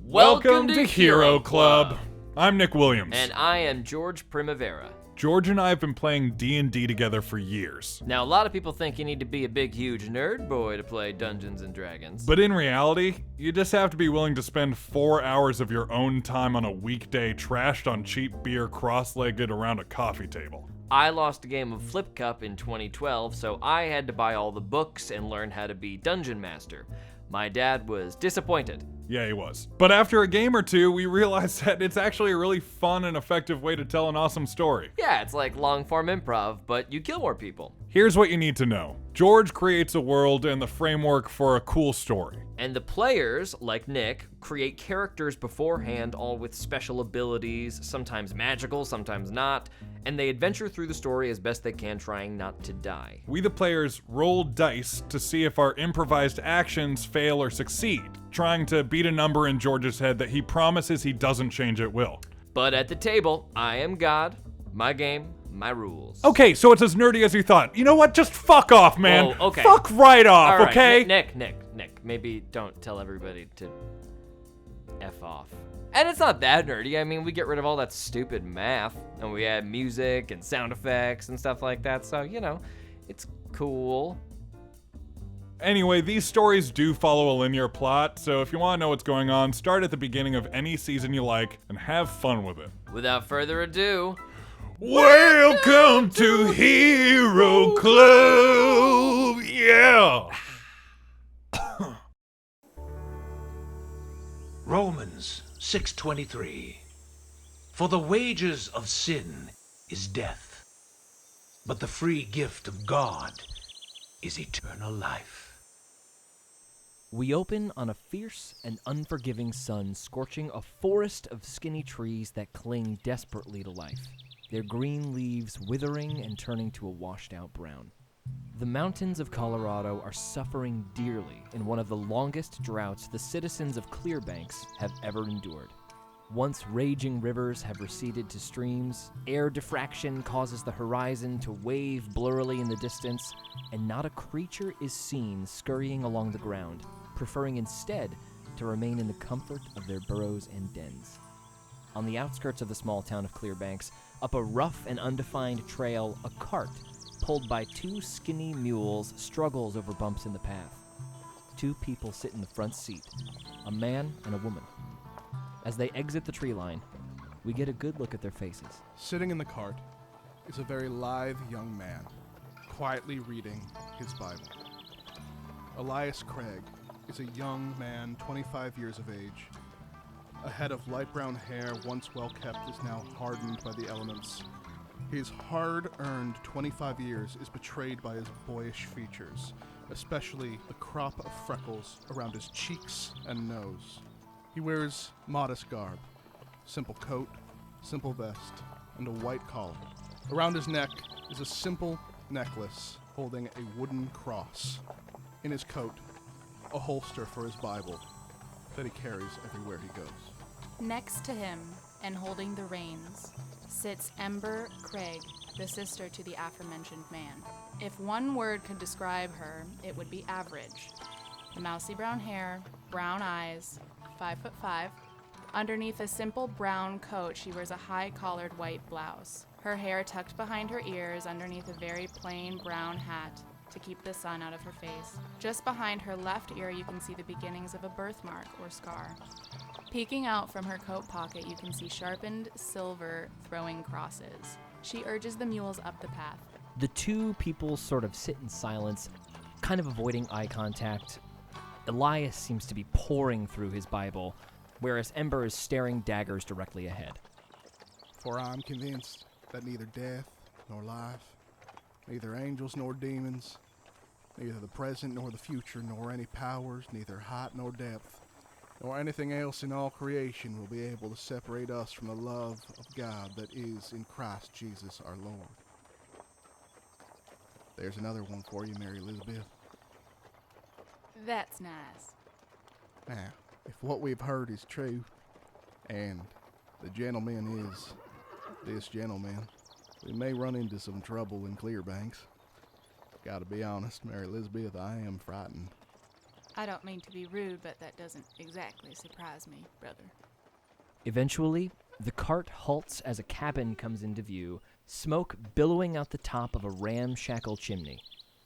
Welcome to Hero Club. I'm Nick Williams. And I am George Primavera. George and I have been playing D&D together for years. Now, a lot of people think you need to be a big, huge nerd boy to play Dungeons & Dragons. But in reality, you just have to be willing to spend 4 hours of your own time on a weekday trashed on cheap beer cross-legged around a coffee table. I lost a game of Flip Cup in 2012, so I had to buy all the books and learn how to be Dungeon Master. My dad was disappointed. Yeah, he was. But after a game or two, we realized that it's actually a really fun and effective way to tell an awesome story. Yeah, it's like long-form improv, but you kill more people. Here's what you need to know. George creates a world and the framework for a cool story. And the players, like Nick, create characters beforehand, all with special abilities, sometimes magical, sometimes not, and they adventure through the story as best they can, trying not to die. We, the players, roll dice to see if our improvised actions fail or succeed, trying to beat a number in George's head that he promises he doesn't change at will. But at the table, I am God, my game, my rules. Okay, so it's as nerdy as you thought. You know what? Just fuck off, man. Whoa, okay. Fuck right off, All right, okay? Nick, maybe don't tell everybody to F off. And it's not that nerdy. I mean, we get rid of all that stupid math, and we add music and sound effects and stuff like that, so, you know, it's cool. Anyway, these stories do follow a linear plot, so if you want to know what's going on, start at the beginning of any season you like and have fun with it. Without further ado, welcome to Hero Club! Yeah! Romans 6:23. For the wages of sin is death, but the free gift of God is eternal life. we open on a fierce and unforgiving sun scorching a forest of skinny trees that cling desperately to life, their green leaves withering and turning to a washed-out brown. The mountains of Colorado are suffering dearly in one of the longest droughts the citizens of Clearbanks have ever endured. Once raging rivers have receded to streams, air diffraction causes the horizon to wave blurrily in the distance, and not a creature is seen scurrying along the ground, preferring instead to remain in the comfort of their burrows and dens. On the outskirts of the small town of Clearbanks, up a rough and undefined trail, a cart pulled by two skinny mules struggles over bumps in the path. Two people sit in the front seat, a man and a woman. As they exit the tree line, we get a good look at their faces. Sitting in the cart is a very lithe young man, quietly reading his Bible. Elias Craig is a young man, 25 years of age. A head of light brown hair, once well kept, is now hardened by the elements. His hard-earned 25 years is betrayed by his boyish features, especially the crop of freckles around his cheeks and nose. He wears modest garb, simple coat, simple vest, and a white collar. Around his neck is a simple necklace holding a wooden cross. In his coat, a holster for his Bible that he carries everywhere he goes. Next to him, and holding the reins, sits Ember Craig, the sister to the aforementioned man. If one word could describe her, it would be average. Mousy brown hair, brown eyes, 5'5". Underneath a simple brown coat, she wears a high-collared white blouse. Her hair tucked behind her ears underneath a very plain brown hat to keep the sun out of her face. Just behind her left ear, you can see the beginnings of a birthmark or scar. Peeking out from her coat pocket, you can see sharpened silver throwing crosses. She urges the mules up the path. The two people sort of sit in silence, kind of avoiding eye contact. Elias seems to be poring through his Bible, whereas Ember is staring daggers directly ahead. For I'm convinced that neither death nor life, neither angels nor demons, neither the present nor the future, nor any powers, neither height nor depth, nor anything else in all creation will be able to separate us from the love of God that is in Christ Jesus our Lord. There's another one for you, Mary Elizabeth. That's nice. Now, if what we've heard is true, and the gentleman is this gentleman, we may run into some trouble in Clearbanks. Gotta be honest, Mary Elizabeth, I am frightened. I don't mean to be rude, but that doesn't exactly surprise me, brother. Eventually, the cart halts as a cabin comes into view, smoke billowing out the top of a ramshackle chimney.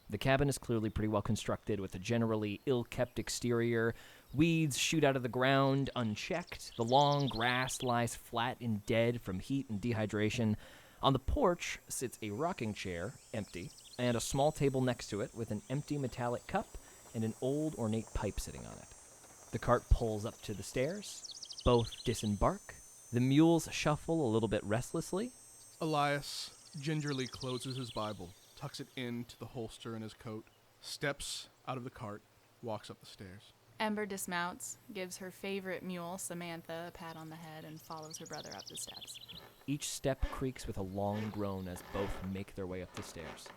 The cabin is clearly pretty well constructed with a generally ill-kept exterior. Weeds shoot out of the ground unchecked. The long grass lies flat and dead from heat and dehydration. On the porch sits a rocking chair, empty, and a small table next to it with an empty metallic cup and an old ornate pipe sitting on it. The cart pulls up to the stairs. Both disembark. The mules shuffle a little bit restlessly. Elias gingerly closes his Bible, tucks it into the holster in his coat, steps out of the cart, walks up the stairs. Ember dismounts, gives her favorite mule, Samantha, a pat on the head, and follows her brother up the steps. Each step creaks with a long groan as both make their way up the stairs.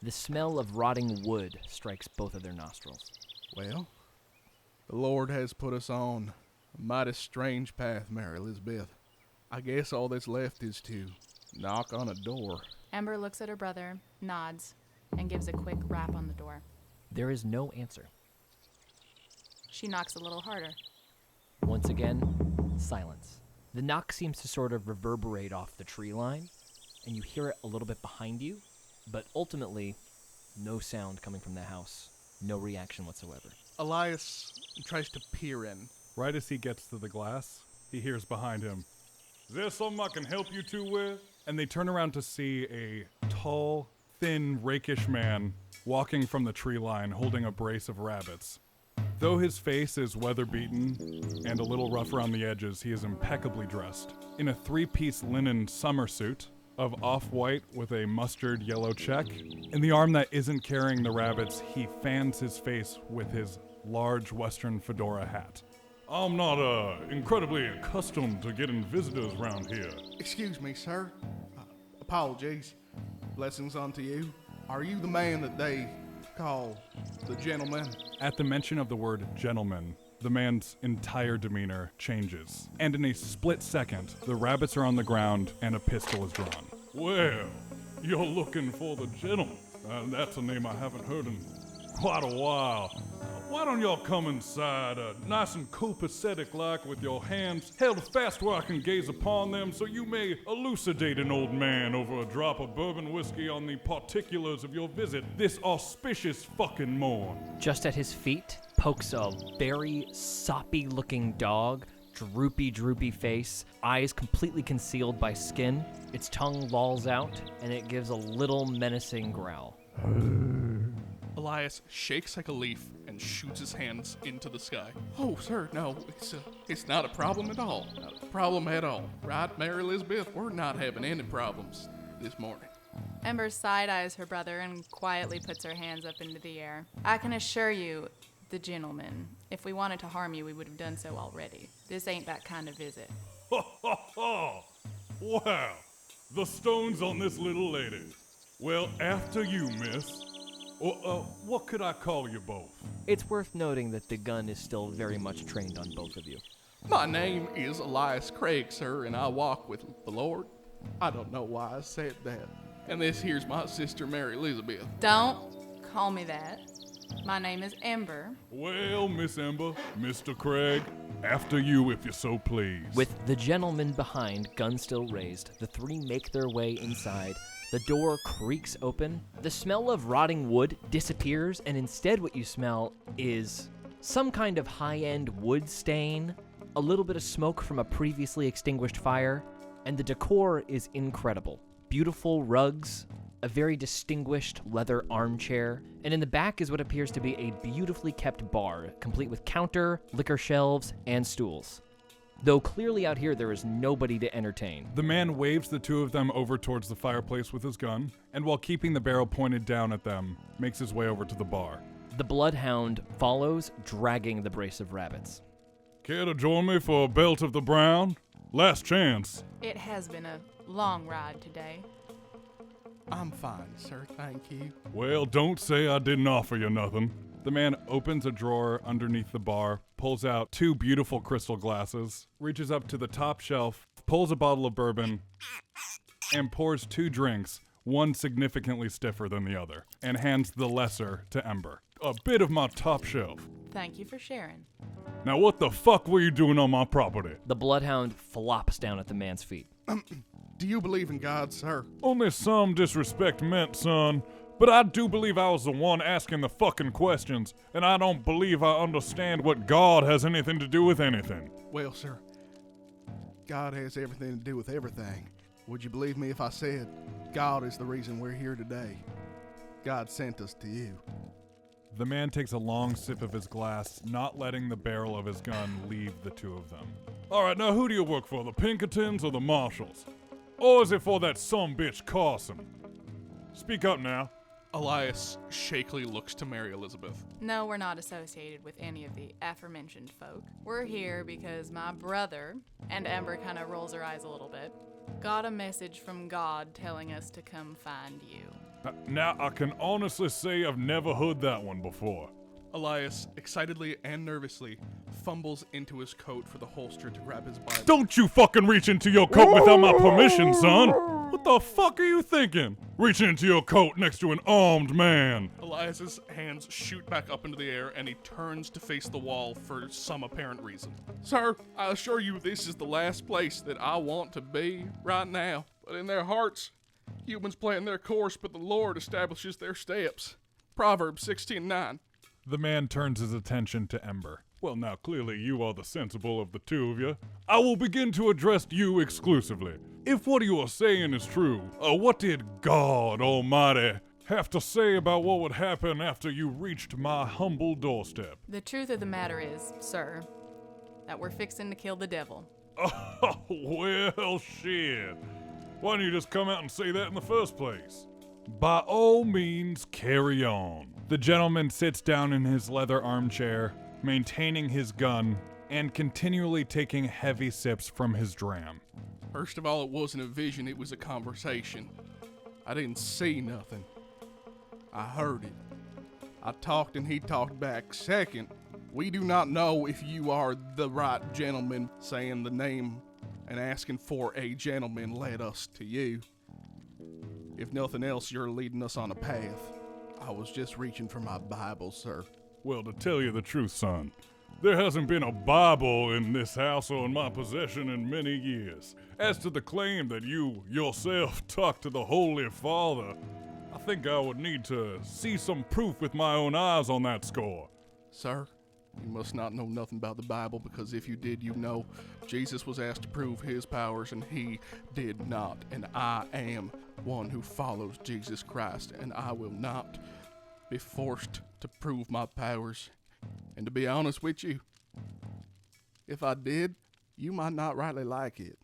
The smell of rotting wood strikes both of their nostrils. Well, the Lord has put us on a mighty strange path, Mary Elizabeth. I guess all that's left is to knock on a door. Ember looks at her brother, nods, and gives a quick rap on the door. There is no answer. She knocks a little harder. Once again, silence. The knock seems to sort of reverberate off the tree line, and you hear it a little bit behind you, but ultimately, no sound coming from the house, no reaction whatsoever. Elias tries to peer in. Right as he gets to the glass, he hears behind him, "Is there something I can help you two with?" And they turn around to see a tall, thin, rakish man walking from the tree line holding a brace of rabbits. Though his face is weather-beaten and a little rough around the edges, he is impeccably dressed. In a three-piece linen summer suit of off-white with a mustard yellow check. In the arm that isn't carrying the rabbits, he fans his face with his large western fedora hat. "I'm not incredibly accustomed to getting visitors around here." Excuse me, sir. Apologies. Blessings unto you. Are you the man that they call the gentleman? At the mention of the word gentleman, the man's entire demeanor changes. And in a split second, the rabbits are on the ground and a pistol is drawn. "Well, you're looking for the gentleman. That's a name I haven't heard in quite a while. Why don't y'all come inside, nice and copacetic-like, with your hands held fast where I can gaze upon them, so you may elucidate an old man over a drop of bourbon whiskey on the particulars of your visit this auspicious fucking morn." Just at his feet pokes a very soppy-looking dog, droopy face, eyes completely concealed by skin. Its tongue lolls out, and it gives a little menacing growl. Elias shakes like a leaf and shoots his hands into the sky. "Oh, sir, no, it's not a problem at all. Not a problem at all. Right, Mary Elizabeth? We're not having any problems this morning." Ember side-eyes her brother and quietly puts her hands up into the air. "I can assure you, the gentleman, if we wanted to harm you, we would have done so already. This ain't that kind of visit." "Ha ha ha! Wow, the stones on this little lady. Well, after you, miss. What could I call you both?" It's worth noting that the gun is still very much trained on both of you. "My name is Elias Craig, sir, and I walk with the Lord." I don't know why I said that. "And this here's my sister, Mary Elizabeth." "Don't call me that. My name is Ember." "Well, Miss Ember, Mr. Craig, after you if you so please." With the gentleman behind, gun still raised, the three make their way inside. The door creaks open. The smell of rotting wood disappears, and instead what you smell is some kind of high-end wood stain, a little bit of smoke from a previously extinguished fire, and the decor is incredible. Beautiful rugs, a very distinguished leather armchair, and in the back is what appears to be a beautifully kept bar, complete with counter, liquor shelves, and stools. Though clearly out here there is nobody to entertain. The man waves the two of them over towards the fireplace with his gun, and while keeping the barrel pointed down at them, makes his way over to the bar. The bloodhound follows, dragging the brace of rabbits. "Care to join me for a belt of the brown? Last chance." It has been a long ride today. "I'm fine, sir, thank you." "Well, don't say I didn't offer you nothing." The man opens a drawer underneath the bar, pulls out two beautiful crystal glasses, reaches up to the top shelf, pulls a bottle of bourbon, and pours two drinks, one significantly stiffer than the other, and hands the lesser to Ember. "A bit of my top shelf. Thank you for sharing. Now what the fuck were you doing on my property? The bloodhound flops down at the man's feet. Do you believe in God, sir? Only some disrespect meant, son. But I do believe I was the one asking the fucking questions, and I don't believe I understand what God has anything to do with anything. Well, sir, God has everything to do with everything. Would you believe me if I said God is the reason we're here today? God sent us to you. The man takes a long sip of his glass, not letting the barrel of his gun leave the two of them. Alright, now who do you work for, the Pinkertons or the Marshalls? Or is it for that sumbitch Carson? Speak up now. Elias shakily looks to Mary Elizabeth. No, we're not associated with any of the aforementioned folk. We're here because my brother, and Ember kind of rolls her eyes a little bit, got a message from God telling us to come find you. Now, I can honestly say I've never heard that one before. Elias, excitedly and nervously, fumbles into his coat for the holster to grab his Bible. Don't you fucking reach into your coat without my permission, son! What the fuck are you thinking? Reaching into your coat next to an armed man. Elias's hands shoot back up into the air and he turns to face the wall for some apparent reason. Sir, I assure you this is the last place that I want to be right now. But in their hearts, humans plan their course, but the Lord establishes their steps. Proverbs 16:9. The man turns his attention to Ember. Well, now, clearly you are the sensible of the two of you. I will begin to address you exclusively. If what you are saying is true, what did God Almighty have to say about what would happen after you reached my humble doorstep? The truth of the matter is, sir, that we're fixing to kill the devil. Oh, well, shit. Why don't you just come out and say that in the first place? By all means, carry on. The gentleman sits down in his leather armchair, maintaining his gun, and continually taking heavy sips from his dram. First of all, it wasn't a vision, it was a conversation. I didn't see nothing. I heard it. I talked and he talked back. Second, we do not know if you are the right gentleman. Saying the name and asking for a gentleman led us to you. If nothing else, you're leading us on a path. I was just reaching for my Bible, sir. Well, to tell you the truth, son, there hasn't been a Bible in this house or in my possession in many years. As to the claim that you yourself talked to the Holy Father, I think I would need to see some proof with my own eyes on that score. Sir, you must not know nothing about the Bible, because if you did, you know Jesus was asked to prove his powers and he did not. And I am one who follows Jesus Christ, and I will not be forced to prove my powers. And to be honest with you, if I did, you might not rightly like it.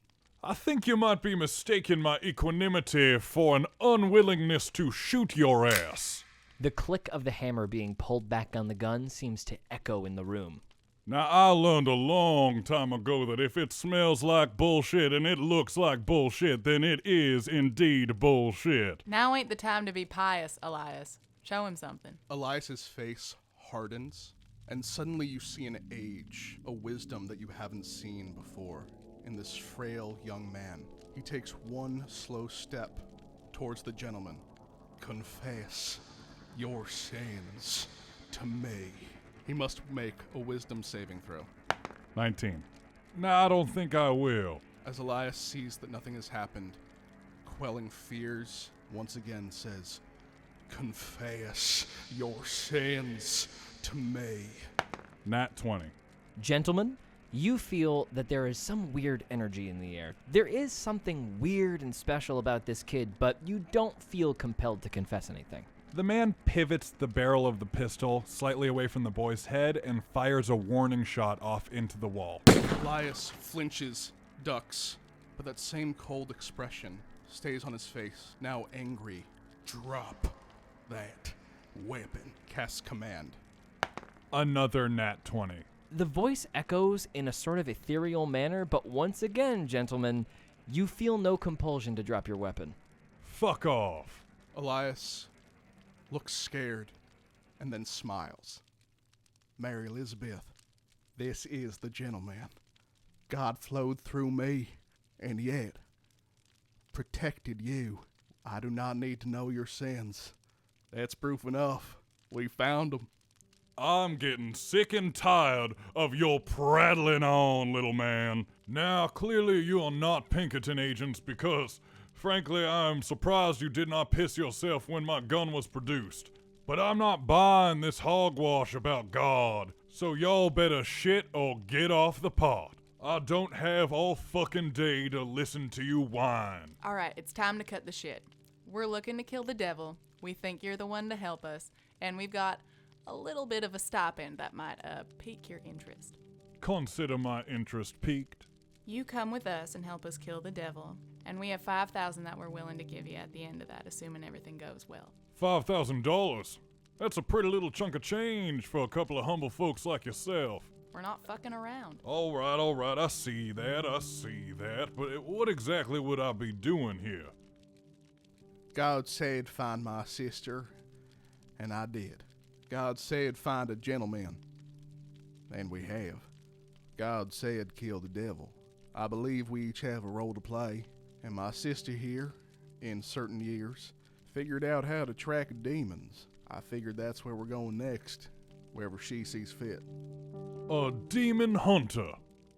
I think you might be mistaking my equanimity for an unwillingness to shoot your ass. The click of the hammer being pulled back on the gun seems to echo in the room. Now, I learned a long time ago that if it smells like bullshit and it looks like bullshit, then it is indeed bullshit. Now ain't the time to be pious, Elias. Show him something. Elias's face hardens, and suddenly you see an age, a wisdom that you haven't seen before in this frail young man. He takes one slow step towards the gentleman. Confess your sins to me. He must make a wisdom saving throw. 19. Nah, I don't think I will. As Elias sees that nothing has happened, quelling fears, once again says, confess your sins to me. Nat 20. Gentlemen, you feel that there is some weird energy in the air. There is something weird and special about this kid, but you don't feel compelled to confess anything. The man pivots the barrel of the pistol slightly away from the boy's head and fires a warning shot off into the wall. Elias flinches, ducks, but that same cold expression stays on his face, now angry. Drop that weapon. Casts command. Another nat 20. The voice echoes in a sort of ethereal manner, but once again, gentlemen, you feel no compulsion to drop your weapon. Fuck off. Elias looks scared and then smiles. Mary Elizabeth, this is the gentleman. God flowed through me and yet protected you. I do not need to know your sins. That's proof enough. We found them. I'm getting sick and tired of your prattling on, little man. Now, clearly you are not Pinkerton agents because, frankly, I'm surprised you did not piss yourself when my gun was produced. But I'm not buying this hogwash about God, so y'all better shit or get off the pot. I don't have all fucking day to listen to you whine. All right, it's time to cut the shit. We're looking to kill the devil. We think you're the one to help us, and we've got a little bit of a stipend that might pique your interest. Consider my interest piqued. You come with us and help us kill the devil, and we have $5,000 that we're willing to give you at the end of that, assuming everything goes well. $5,000? That's a pretty little chunk of change for a couple of humble folks like yourself. We're not fucking around. All right, I see that. But what exactly would I be doing here? God said find my sister, and I did. God said find a gentleman, and we have. God said kill the devil. I believe we each have a role to play, and my sister here, in certain years, figured out how to track demons. I figured that's where we're going next, wherever she sees fit. A demon hunter?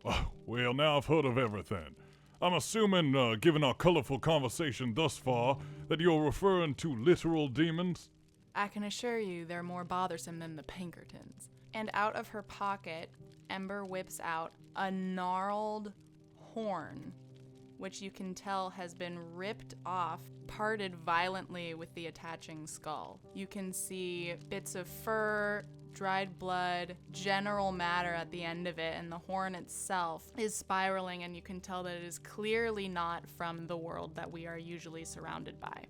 Oh, well, now I've heard of everything. I'm assuming, given our colorful conversation thus far, that you're referring to literal demons? I can assure you they're more bothersome than the Pinkertons. And out of her pocket, Ember whips out a gnarled horn, which you can tell has been ripped off, parted violently with the attaching skull. You can see bits of fur, dried blood, general matter at the end of it, and the horn itself is spiraling, and you can tell that it is clearly not from the world that we are usually surrounded by.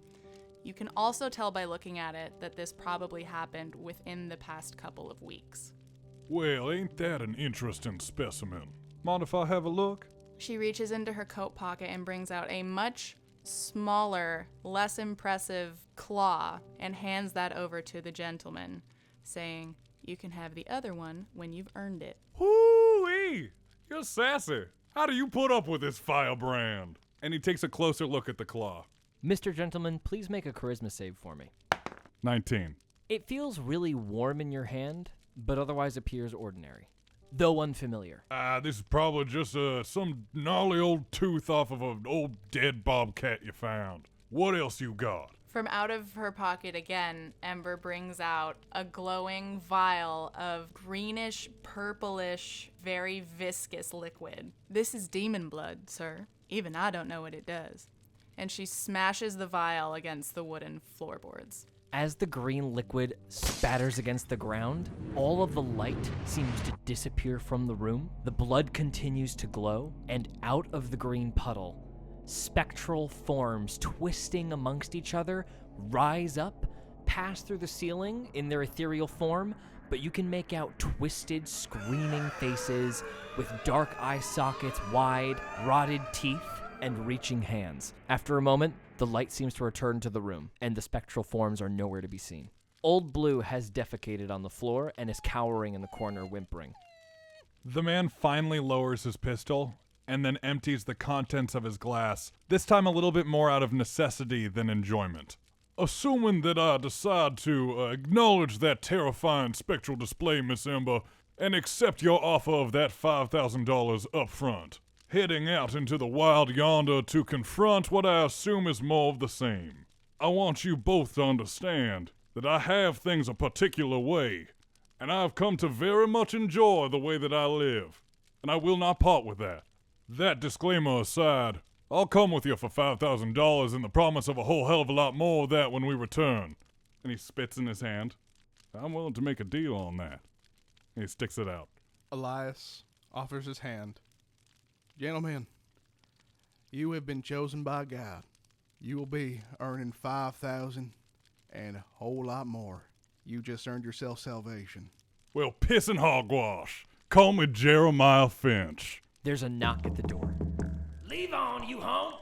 You can also tell by looking at it that this probably happened within the past couple of weeks. Well, ain't that an interesting specimen? Mind if I have a look? She reaches into her coat pocket and brings out a much smaller, less impressive claw and hands that over to the gentleman, saying, "You can have the other one when you've earned it." Whoo-wee! You're sassy. How do you put up with this firebrand? And he takes a closer look at the claw. Mr. Gentleman, please make a charisma save for me. 19. It feels really warm in your hand, but otherwise appears ordinary, though unfamiliar. This is probably just some gnarly old tooth off of an old dead bobcat you found. What else you got? From out of her pocket again, Ember brings out a glowing vial of greenish, purplish, very viscous liquid. This is demon blood, sir. Even I don't know what it does. And she smashes the vial against the wooden floorboards. As the green liquid spatters against the ground, all of the light seems to disappear from the room. The blood continues to glow, and out of the green puddle, spectral forms twisting amongst each other rise up, pass through the ceiling in their ethereal form, but you can make out twisted, screaming faces with dark eye sockets wide, rotted teeth, and reaching hands. After a moment, the light seems to return to the room, and the spectral forms are nowhere to be seen. Old Blue has defecated on the floor and is cowering in the corner, whimpering. The man finally lowers his pistol and then empties the contents of his glass, this time a little bit more out of necessity than enjoyment. Assuming that I decide to acknowledge that terrifying spectral display, Miss Ember, and accept your offer of that $5,000 up front, heading out into the wild yonder to confront what I assume is more of the same. I want you both to understand that I have things a particular way, and I've come to very much enjoy the way that I live, and I will not part with that. That disclaimer aside, I'll come with you for $5,000 and the promise of a whole hell of a lot more of that when we return. And he spits in his hand. I'm willing to make a deal on that. And he sticks it out. Elias offers his hand. Gentlemen, you have been chosen by God. You will be earning $5,000 and a whole lot more. You just earned yourself salvation. Well, piss and hogwash. Call me Jeremiah Finch. There's a knock at the door. Leave on, you home.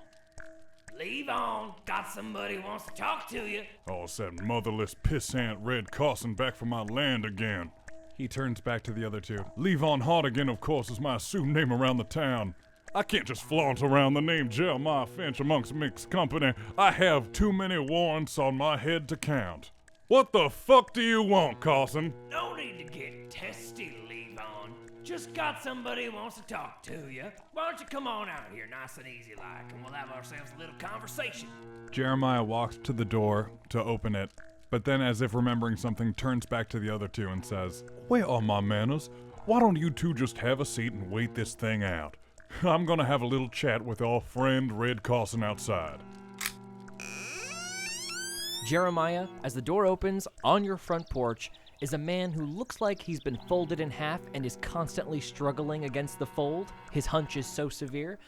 Leave on. Got somebody who wants to talk to you. Oh, it's that motherless pissant Red Carson back from my land again. He turns back to the other two. Levon Hardigan, of course, is my assumed name around the town. I can't just flaunt around the name Jeremiah Finch amongst mixed company. I have too many warrants on my head to count. What the fuck do you want, Carson? No need to get testy, Levon. Just got somebody who wants to talk to you. Why don't you come on out here nice and easy like, and we'll have ourselves a little conversation. Jeremiah walks to the door to open it, but then, as if remembering something, turns back to the other two and says, "Where are my manners? Why don't you two just have a seat and wait this thing out? I'm gonna have a little chat with our friend Red Carson outside." Jeremiah, as the door opens, on your front porch is a man who looks like he's been folded in half and is constantly struggling against the fold. His hunch is so severe.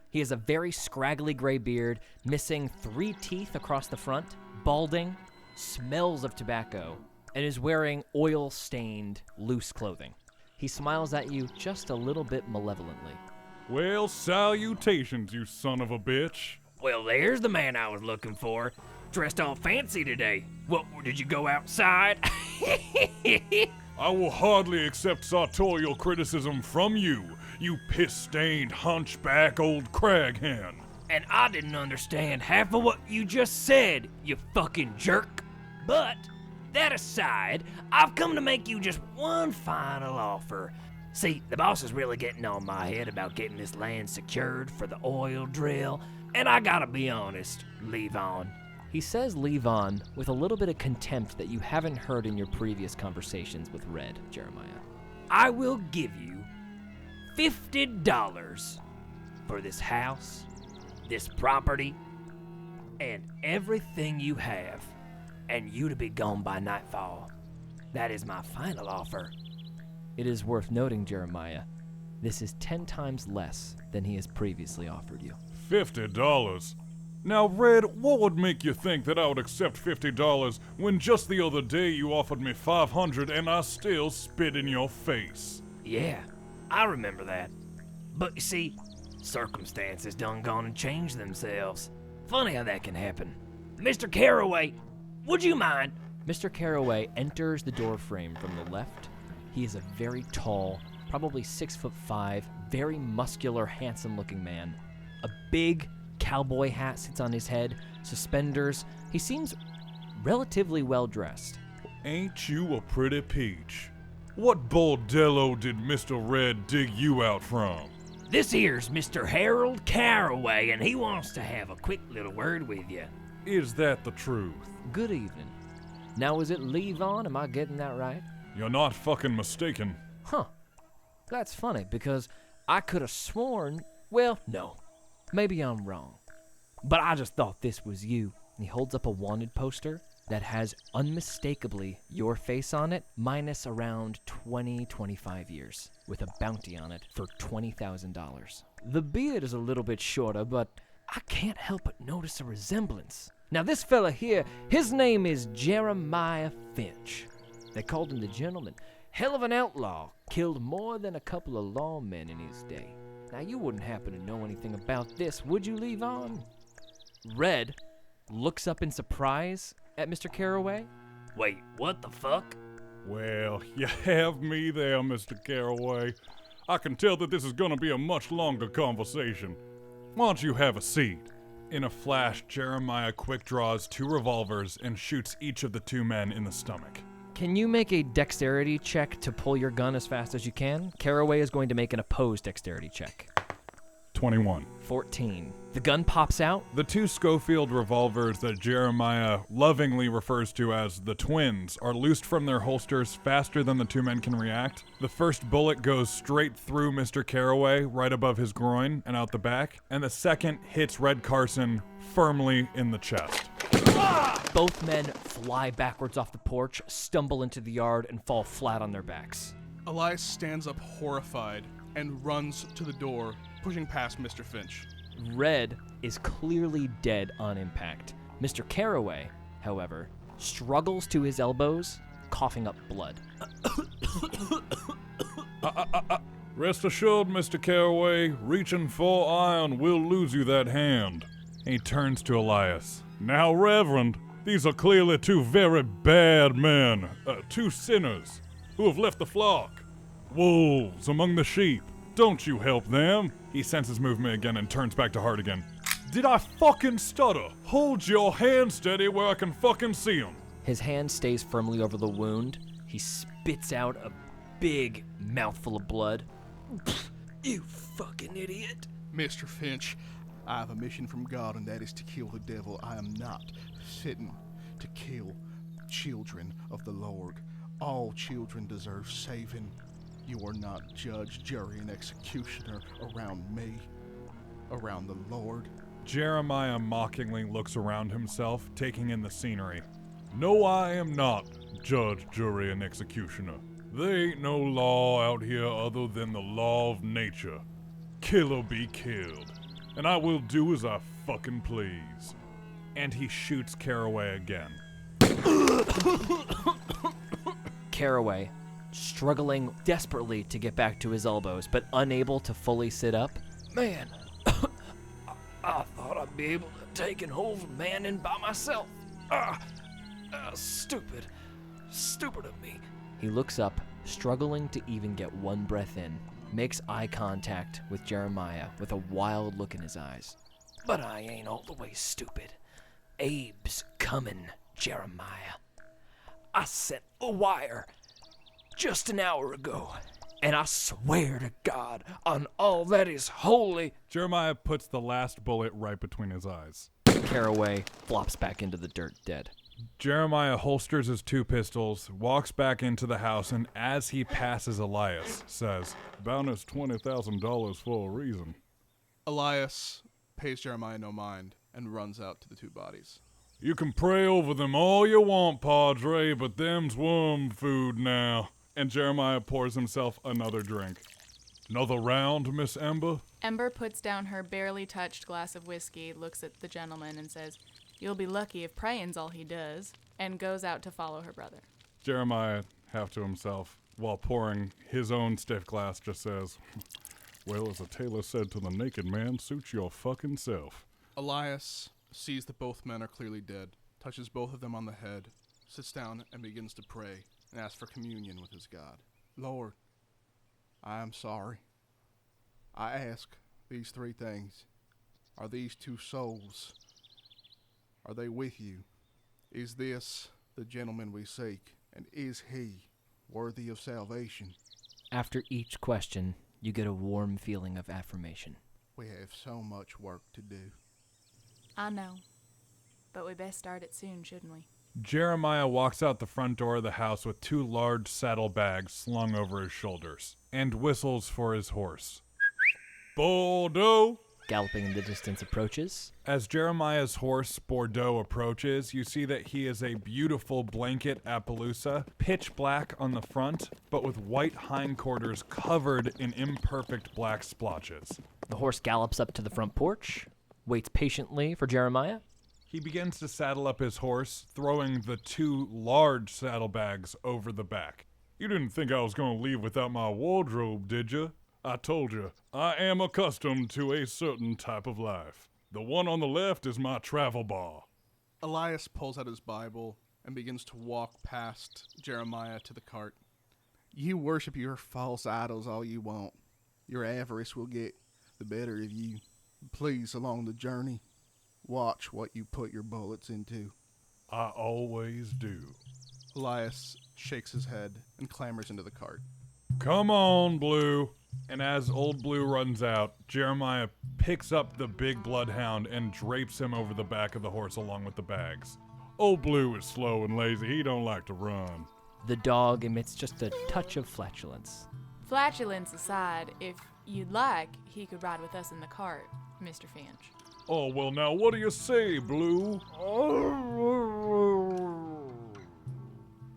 He has a very scraggly gray beard, missing 3 teeth across the front, balding, smells of tobacco, and is wearing oil-stained, loose clothing. He smiles at you just a little bit malevolently. "Well, salutations, you son of a bitch." Well, there's the man I was looking for. Dressed all fancy today. What, did you go outside? I will hardly accept sartorial criticism from you, you piss-stained, hunchback old craghen. And I didn't understand half of what you just said, you fucking jerk. But, that aside, I've come to make you just one final offer. See, the boss is really getting on my head about getting this land secured for the oil drill, and I gotta be honest, Levon. He says Levon with a little bit of contempt that you haven't heard in your previous conversations with Red, Jeremiah. I will give you $50 for this house, this property, and everything you have, and you to be gone by nightfall. That is my final offer. It is worth noting, Jeremiah, this is 10 times less than he has previously offered you. $50? Now, Red, what would make you think that I would accept $50 when just the other day you offered me $500 and I still spit in your face? Yeah, I remember that. But you see, circumstances done gone and changed themselves. Funny how that can happen. Mr. Carraway, would you mind? Mr. Carraway enters the doorframe from the left. He is a very tall, probably 6'5", very muscular, handsome-looking man. A big cowboy hat sits on his head, suspenders. He seems relatively well-dressed. Ain't you a pretty peach? What bordello did Mr. Red dig you out from? This here's Mr. Harold Carraway, and he wants to have a quick little word with you. Is that the truth? Good evening. Now, is it Levon? Am I getting that right? You're not fucking mistaken. Huh. That's funny, because I could have sworn... Well, no. Maybe I'm wrong. But I just thought this was you. And he holds up a wanted poster that has unmistakably your face on it, minus around 25 years, with a bounty on it for $20,000. The beard is a little bit shorter, but I can't help but notice a resemblance. Now, this fella here, his name is Jeremiah Finch. They called him the Gentleman. Hell of an outlaw. Killed more than a couple of lawmen in his day. Now, you wouldn't happen to know anything about this, would you, Levon? Red looks up in surprise at Mr. Carraway. Wait, what the fuck? Well, you have me there, Mr. Carraway. I can tell that this is gonna be a much longer conversation. Why don't you have a seat? In a flash, Jeremiah quick draws 2 revolvers and shoots each of the 2 men in the stomach. Can you make a dexterity check to pull your gun as fast as you can? Carraway is going to make an opposed dexterity check. 21. 14. The gun pops out. The 2 Schofield revolvers that Jeremiah lovingly refers to as the twins are loosed from their holsters faster than the 2 men can react. The first bullet goes straight through Mr. Carraway, right above his groin and out the back, and the second hits Red Carson firmly in the chest. Both men fly backwards off the porch, stumble into the yard, and fall flat on their backs. Elias stands up horrified and runs to the door, pushing past Mr. Finch. Red is clearly dead on impact. Mr. Carraway, however, struggles to his elbows, coughing up blood. Rest assured, Mr. Carraway, reaching for iron will lose you that hand. He turns to Elias. Now, Reverend, these are clearly 2 very bad men, 2 sinners, who have left the flock. Wolves among the sheep. Don't you help them. He senses movement again and turns back to Hart again. Did I fucking stutter? Hold your hand steady where I can fucking see them. His hand stays firmly over the wound. He spits out a big mouthful of blood. You fucking idiot. Mr. Finch, I have a mission from God, and that is to kill the devil. I am not sitting to kill children of the Lord. All children deserve saving. You are not judge, jury, and executioner around me, around the Lord. Jeremiah mockingly looks around himself, taking in the scenery. No, I am not judge, jury, and executioner. There ain't no law out here other than the law of nature. Kill or be killed. And I will do as I fucking please. And he shoots Caraway again. Caraway, struggling desperately to get back to his elbows, but unable to fully sit up. Man, I thought I'd be able to take and hold a man in by myself. Stupid. Stupid of me. He looks up, struggling to even get one breath in, makes eye contact with Jeremiah with a wild look in his eyes. But I ain't all the way stupid. Abe's coming, Jeremiah. I sent a wire just an hour ago, and I swear to God on all that is holy. Jeremiah puts the last bullet right between his eyes. Caraway flops back into the dirt dead. Jeremiah holsters his 2 pistols, walks back into the house, and as he passes Elias, says, "Bound us $20,000 for a reason." Elias pays Jeremiah no mind and runs out to the 2 bodies. You can pray over them all you want, Padre, but them's worm food now. And Jeremiah pours himself another drink. Another round, Miss Ember? Ember puts down her barely touched glass of whiskey, looks at the gentleman, and says, "You'll be lucky if praying's all he does," and goes out to follow her brother. Jeremiah, half to himself, while pouring his own stiff glass, just says, "Well, as a tailor said to the naked man, suit your fucking self." Elias sees that both men are clearly dead, touches both of them on the head, sits down and begins to pray and asks for communion with his God. Lord, I am sorry. I ask these 3 things. Are these 2 souls? Are they with you? Is this the gentleman we seek? And is he worthy of salvation? After each question, you get a warm feeling of affirmation. We have so much work to do. I know, but we best start it soon, shouldn't we? Jeremiah walks out the front door of the house with 2 large saddlebags slung over his shoulders, and whistles for his horse. Bordeaux! Galloping in the distance approaches. As Jeremiah's horse, Bordeaux, approaches, you see that he is a beautiful blanket Appaloosa, pitch black on the front, but with white hindquarters covered in imperfect black splotches. The horse gallops up to the front porch, waits patiently for Jeremiah. He begins to saddle up his horse, throwing the 2 large saddlebags over the back. You didn't think I was going to leave without my wardrobe, did you? I told you, I am accustomed to a certain type of life. The one on the left is my travel bar. Elias pulls out his Bible and begins to walk past Jeremiah to the cart. You worship your false idols all you want. Your avarice will get the better of you. Please, along the journey, watch what you put your bullets into. I always do. Elias shakes his head and clambers into the cart. Come on, Blue. And as old Blue runs out, Jeremiah picks up the big bloodhound and drapes him over the back of the horse along with the bags. Old Blue is slow and lazy. He don't like to run. The dog emits just a touch of flatulence. Flatulence aside, if you'd like, he could ride with us in the cart, Mr. Finch. Oh, well, now what do you say, Blue?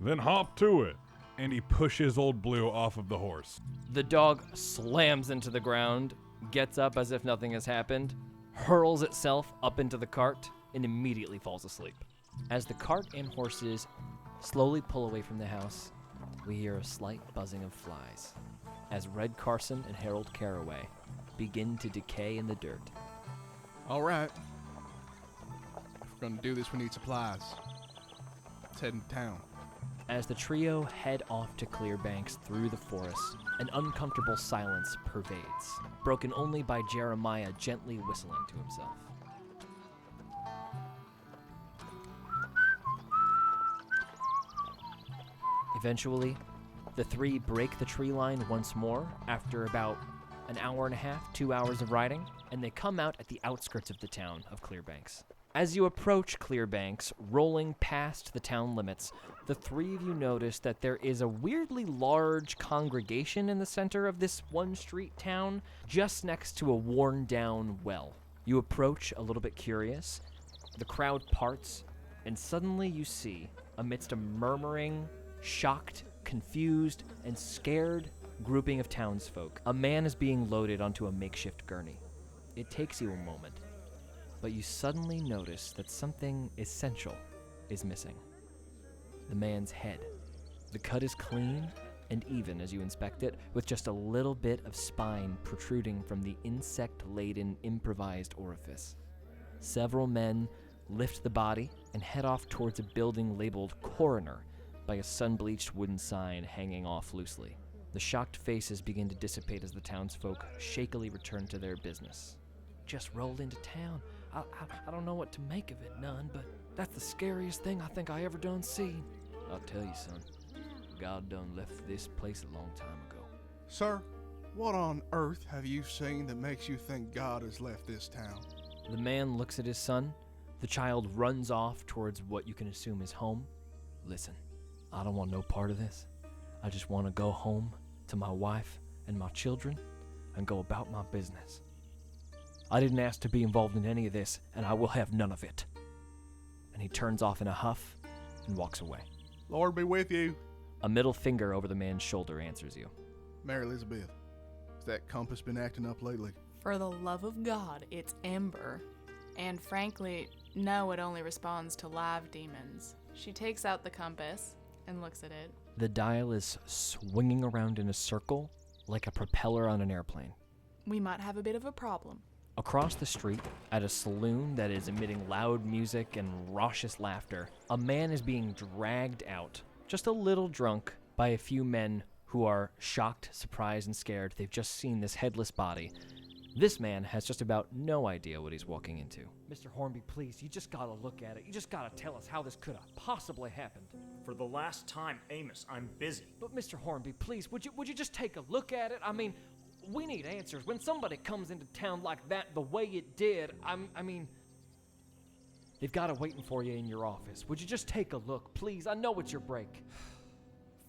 Then hop to it. And he pushes old Blue off of the horse. The dog slams into the ground, gets up as if nothing has happened, hurls itself up into the cart, and immediately falls asleep. As the cart and horses slowly pull away from the house, we hear a slight buzzing of flies as Red Carson and Harold Caraway begin to decay in the dirt. All right. If we're going to do this, we need supplies. Let's head into town. As the trio head off to clear banks through the forest, an uncomfortable silence pervades, broken only by Jeremiah gently whistling to himself. Eventually, the three break the tree line once more after about an hour and a half, 2 hours of riding, and they come out at the outskirts of the town of Clearbanks. As you approach Clearbanks, rolling past the town limits, the three of you notice that there is a weirdly large congregation in the center of this one-street town, just next to a worn-down well. You approach a little bit curious, the crowd parts, and suddenly you see, amidst a murmuring, shocked, confused, and scared grouping of townsfolk, a man is being loaded onto a makeshift gurney. It takes you a moment, but you suddenly notice that something essential is missing. The man's head. The cut is clean and even as you inspect it, with just a little bit of spine protruding from the insect-laden improvised orifice. Several men lift the body and head off towards a building labeled coroner by a sun-bleached wooden sign hanging off loosely. The shocked faces begin to dissipate as the townsfolk shakily return to their business. Just rolled into town. I don't know what to make of it, none, but that's the scariest thing I think I ever done seen. I'll tell you, son, God done left this place a long time ago. Sir, what on earth have you seen that makes you think God has left this town? The man looks at his son. The child runs off towards what you can assume is home. Listen, I don't want no part of this. I just want to go home to my wife and my children and go about my business. I didn't ask to be involved in any of this, and I will have none of it. And he turns off in a huff and walks away. Lord be with you. A middle finger over the man's shoulder answers you. Mary Elizabeth, has that compass been acting up lately? For the love of God, it's Ember. And frankly, no, it only responds to live demons. She takes out the compass and looks at it. The dial is swinging around in a circle like a propeller on an airplane. We might have a bit of a problem. Across the street, at a saloon that is emitting loud music and raucous laughter, a man is being dragged out, just a little drunk, by a few men who are shocked, surprised, and scared. They've just seen this headless body. This man has just about no idea what he's walking into. Mr. Hornby, please, you just gotta look at it. You just gotta tell us how this could have possibly happened. For the last time, Amos, I'm busy. But Mr. Hornby, please, would you just take a look at it? I mean, we need answers. When somebody comes into town like that the way it did, I mean, they've got it waiting for you in your office. Would you just take a look, please? I know it's your break.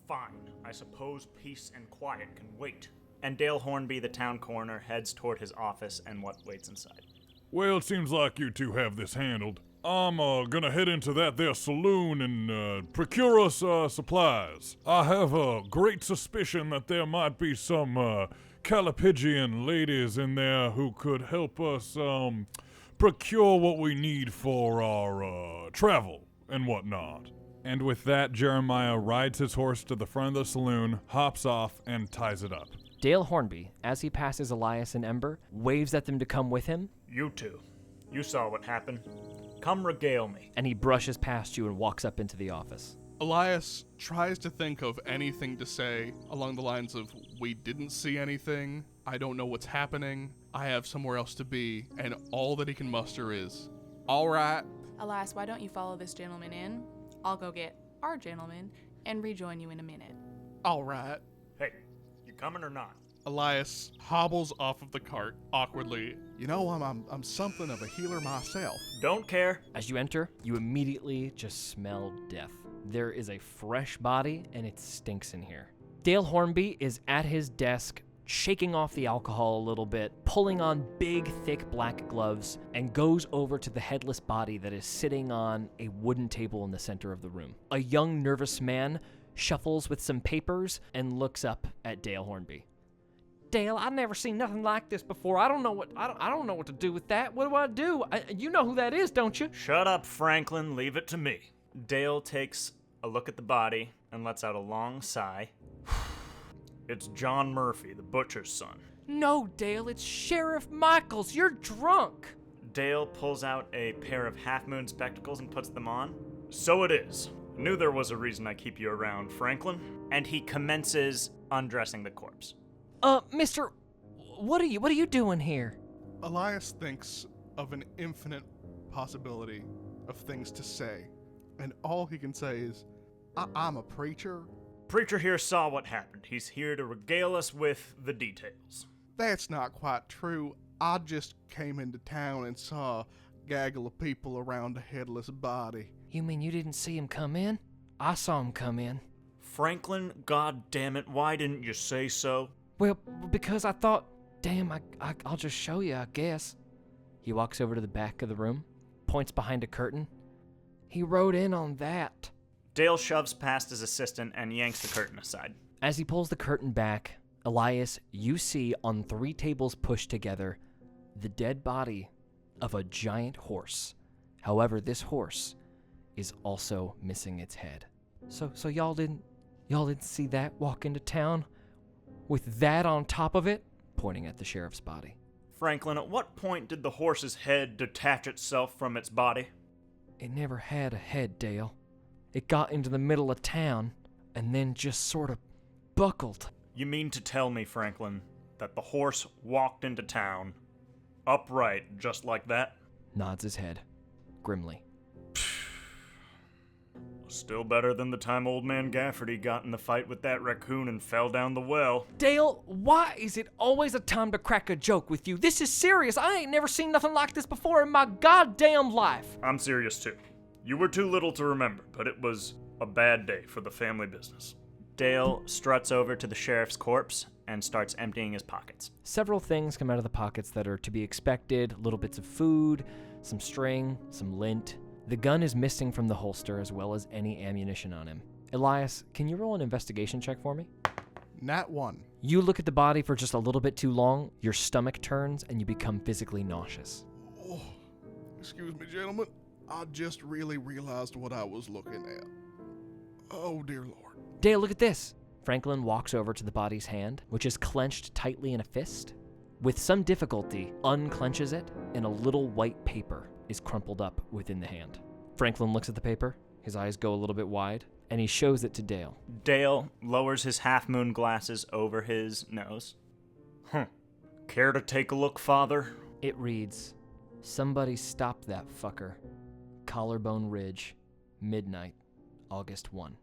Fine. I suppose peace and quiet can wait. And Dale Hornby, the town coroner, heads toward his office and what waits inside. Well, it seems like you two have this handled. I'm gonna head into that there saloon and procure us supplies. I have a great suspicion that there might be some Calipigian ladies in there who could help us procure what we need for our travel and whatnot. And with that, Jeremiah rides his horse to the front of the saloon, hops off, and ties it up. Dale Hornby, as he passes Elias and Ember, waves at them to come with him. You two. You saw what happened. Come regale me. And he brushes past you and walks up into the office. Elias tries to think of anything to say along the lines of, we didn't see anything, I don't know what's happening, I have somewhere else to be, and all that he can muster is, all right. Elias, why don't you follow this gentleman in? I'll go get our gentleman and rejoin you in a minute. All right. Hey, you coming or not? Elias hobbles off of the cart awkwardly. You know, I'm something of a healer myself. Don't care. As you enter, you immediately just smell death. There is a fresh body, and it stinks in here. Dale Hornby is at his desk, shaking off the alcohol a little bit, pulling on big, thick black gloves, and goes over to the headless body that is sitting on a wooden table in the center of the room. A young, nervous man shuffles with some papers and looks up at Dale Hornby. Dale, I've never seen nothing like this before. I don't know what to do with that. What do I do? You know who that is, don't you? Shut up, Franklin. Leave it to me. Dale takes a look at the body and lets out a long sigh. It's John Murphy, the butcher's son. No, Dale, it's Sheriff Michaels. You're drunk. Dale pulls out a pair of half-moon spectacles and puts them on. So it is. Knew there was a reason I keep you around, Franklin. And he commences undressing the corpse. Mister, what are you doing here? Elias thinks of an infinite possibility of things to say, and all he can say is, I'm a preacher. preacher here saw what happened. He's here to regale us with the details. That's not quite true. I just came into town and saw a gaggle of people around a headless body. You mean you didn't see him come in? I saw him come in. Franklin, god damn it, why didn't you say so? Well, because I thought, damn, I'll just show you, I guess. He walks over to the back of the room, points behind a curtain. He rode in on that. Dale shoves past his assistant and yanks the curtain aside. As he pulls the curtain back, Elias, you see on 3 tables pushed together the dead body of a giant horse. However, this horse is also missing its head. So y'all didn't see that walk into town with that on top of it? Pointing at the sheriff's body. Franklin, at what point did the horse's head detach itself from its body? It never had a head, Dale. It got into the middle of town and then just sort of buckled. You mean to tell me, Franklin, that the horse walked into town, upright, just like that? Nods his head, grimly. Still better than the time old man Gafferty got in the fight with that raccoon and fell down the well. Dale, why is it always a time to crack a joke with you? This is serious. I ain't never seen nothing like this before in my goddamn life. I'm serious too. You were too little to remember, but it was a bad day for the family business. Dale struts over to the sheriff's corpse and starts emptying his pockets. Several things come out of the pockets that are to be expected. Little bits of food, some string, some lint. The gun is missing from the holster as well as any ammunition on him. Elias, can you roll an investigation check for me? Nat 1. You look at the body for just a little bit too long, your stomach turns, and you become physically nauseous. Oh, excuse me, gentlemen. I just really realized what I was looking at. Oh, dear Lord. Dale, look at this. Franklin walks over to the body's hand, which is clenched tightly in a fist. With some difficulty, unclenches it, and a little white paper is crumpled up within the hand. Franklin looks at the paper, his eyes go a little bit wide, and he shows it to Dale. Dale lowers his half-moon glasses over his nose. Care to take a look, Father? It reads, "Somebody stop that fucker. Collarbone Ridge, midnight, August 1.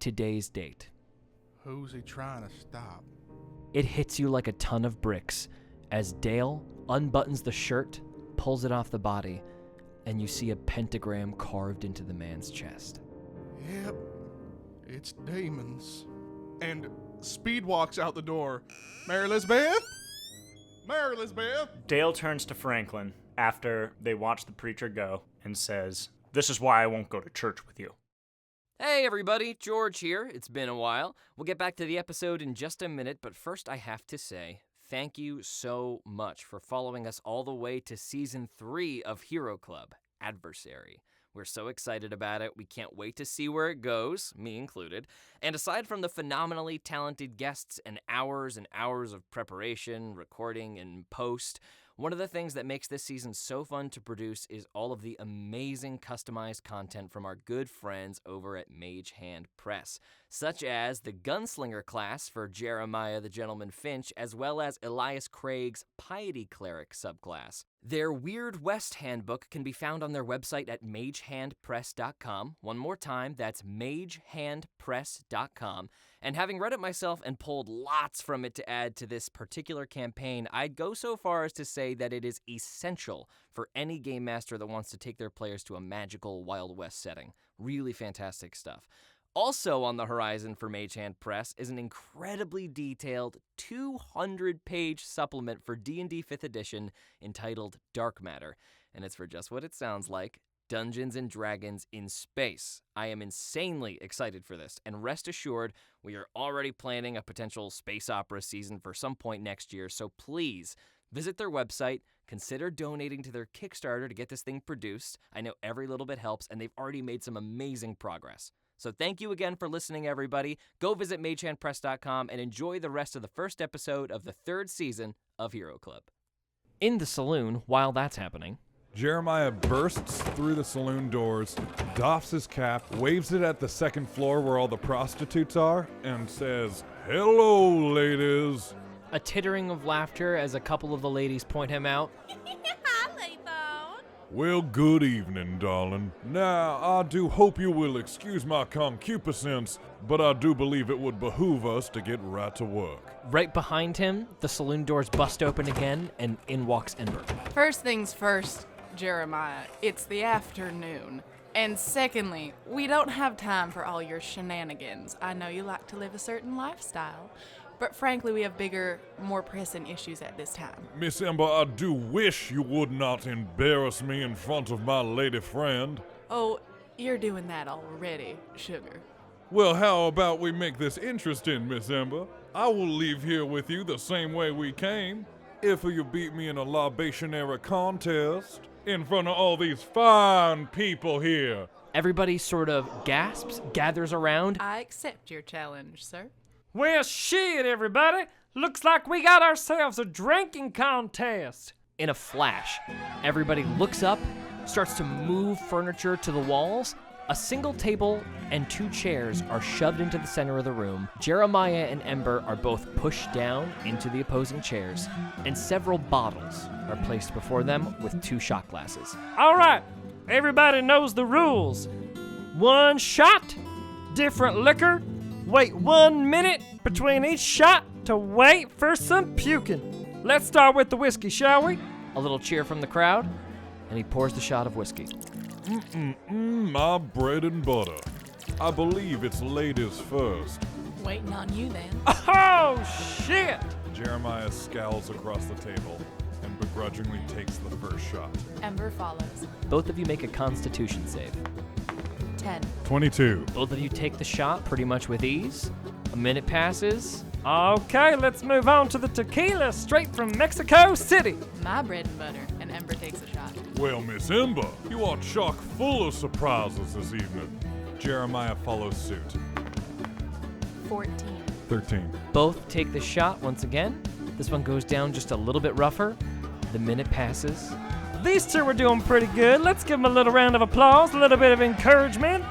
Today's date." Who's he trying to stop? It hits you like a ton of bricks as Dale unbuttons the shirt, pulls it off the body, and you see a pentagram carved into the man's chest. Yep, it's demons. And Speed walks out the door. Mary Elizabeth? Mary Elizabeth? Dale turns to Franklin after they watch the preacher go and says, "This is why I won't go to church with you." Hey everybody, George here. It's been a while. We'll get back to the episode in just a minute, but first I have to say, thank you so much for following us all the way to Season 3 of Hero Club, Adversary. We're so excited about it. We can't wait to see where it goes, me included. And aside from the phenomenally talented guests and hours of preparation, recording, and post, one of the things that makes this season so fun to produce is all of the amazing customized content from our good friends over at Mage Hand Press, such as the Gunslinger class for Jeremiah the Gentleman Finch, as well as Elias Craig's Piety Cleric subclass. Their Weird West handbook can be found on their website at magehandpress.com. One more time, that's magehandpress.com. And having read it myself and pulled lots from it to add to this particular campaign, I'd go so far as to say that it is essential for any game master that wants to take their players to a magical Wild West setting. Really fantastic stuff. Also on the horizon for Mage Hand Press is an incredibly detailed 200-page supplement for D&D 5th edition entitled Dark Matter, and it's for just what it sounds like, Dungeons and Dragons in space. I am insanely excited for this, and rest assured, we are already planning a potential space opera season for some point next year, so please visit their website, consider donating to their Kickstarter to get this thing produced. I know every little bit helps, and they've already made some amazing progress. So thank you again for listening, everybody. Go visit magehandpress.com and enjoy the rest of the first episode of the 3rd season of Hero Club. In the saloon, while that's happening, Jeremiah bursts through the saloon doors, doffs his cap, waves it at the 2nd floor where all the prostitutes are, and says, "Hello, ladies." a tittering of laughter as a couple of the ladies point him out. Hi, Layphone. Well, good evening, darling. Now, I do hope you will excuse my concupiscence, but I do believe it would behoove us to get right to work. Right behind him, the saloon doors bust open again, and in walks Ember. First things first, Jeremiah, it's the afternoon. And secondly, we don't have time for all your shenanigans. I know you like to live a certain lifestyle, but frankly, we have bigger, more pressing issues at this time. Miss Ember, I do wish you would not embarrass me in front of my lady friend. Oh, you're doing that already, sugar. Well, how about we make this interesting, Miss Ember? I will leave here with you the same way we came, if you beat me in a libationary contest in front of all these fine people here. Everybody sort of gasps, gathers around. I accept your challenge, sir. Well, shit, everybody. Looks like we got ourselves a drinking contest. In a flash, everybody looks up, starts to move furniture to the walls. A single table and 2 chairs are shoved into the center of the room. Jeremiah and Ember are both pushed down into the opposing chairs, and several bottles are placed before them with 2 shot glasses. All right, everybody knows the rules. 1 shot, different liquor. Wait 1 minute between each shot to wait for some puking. Let's start with the whiskey, shall we? A little cheer from the crowd, and he pours the shot of whiskey. My bread and butter. I believe it's ladies first. Waiting on you then. Oh, shit! Jeremiah scowls across the table and begrudgingly takes the first shot. Ember follows. Both of you make a constitution save. 10. 22. Both of you take the shot pretty much with ease. A minute passes. Okay, let's move on to the tequila straight from Mexico City. My bread and butter, and Ember takes a shot. Well, Miss Ember, you are chock full of surprises this evening. Jeremiah follows suit. 14. 13. Both take the shot once again. This one goes down just a little bit rougher. The minute passes. These 2 were doing pretty good. Let's give them a little round of applause, a little bit of encouragement.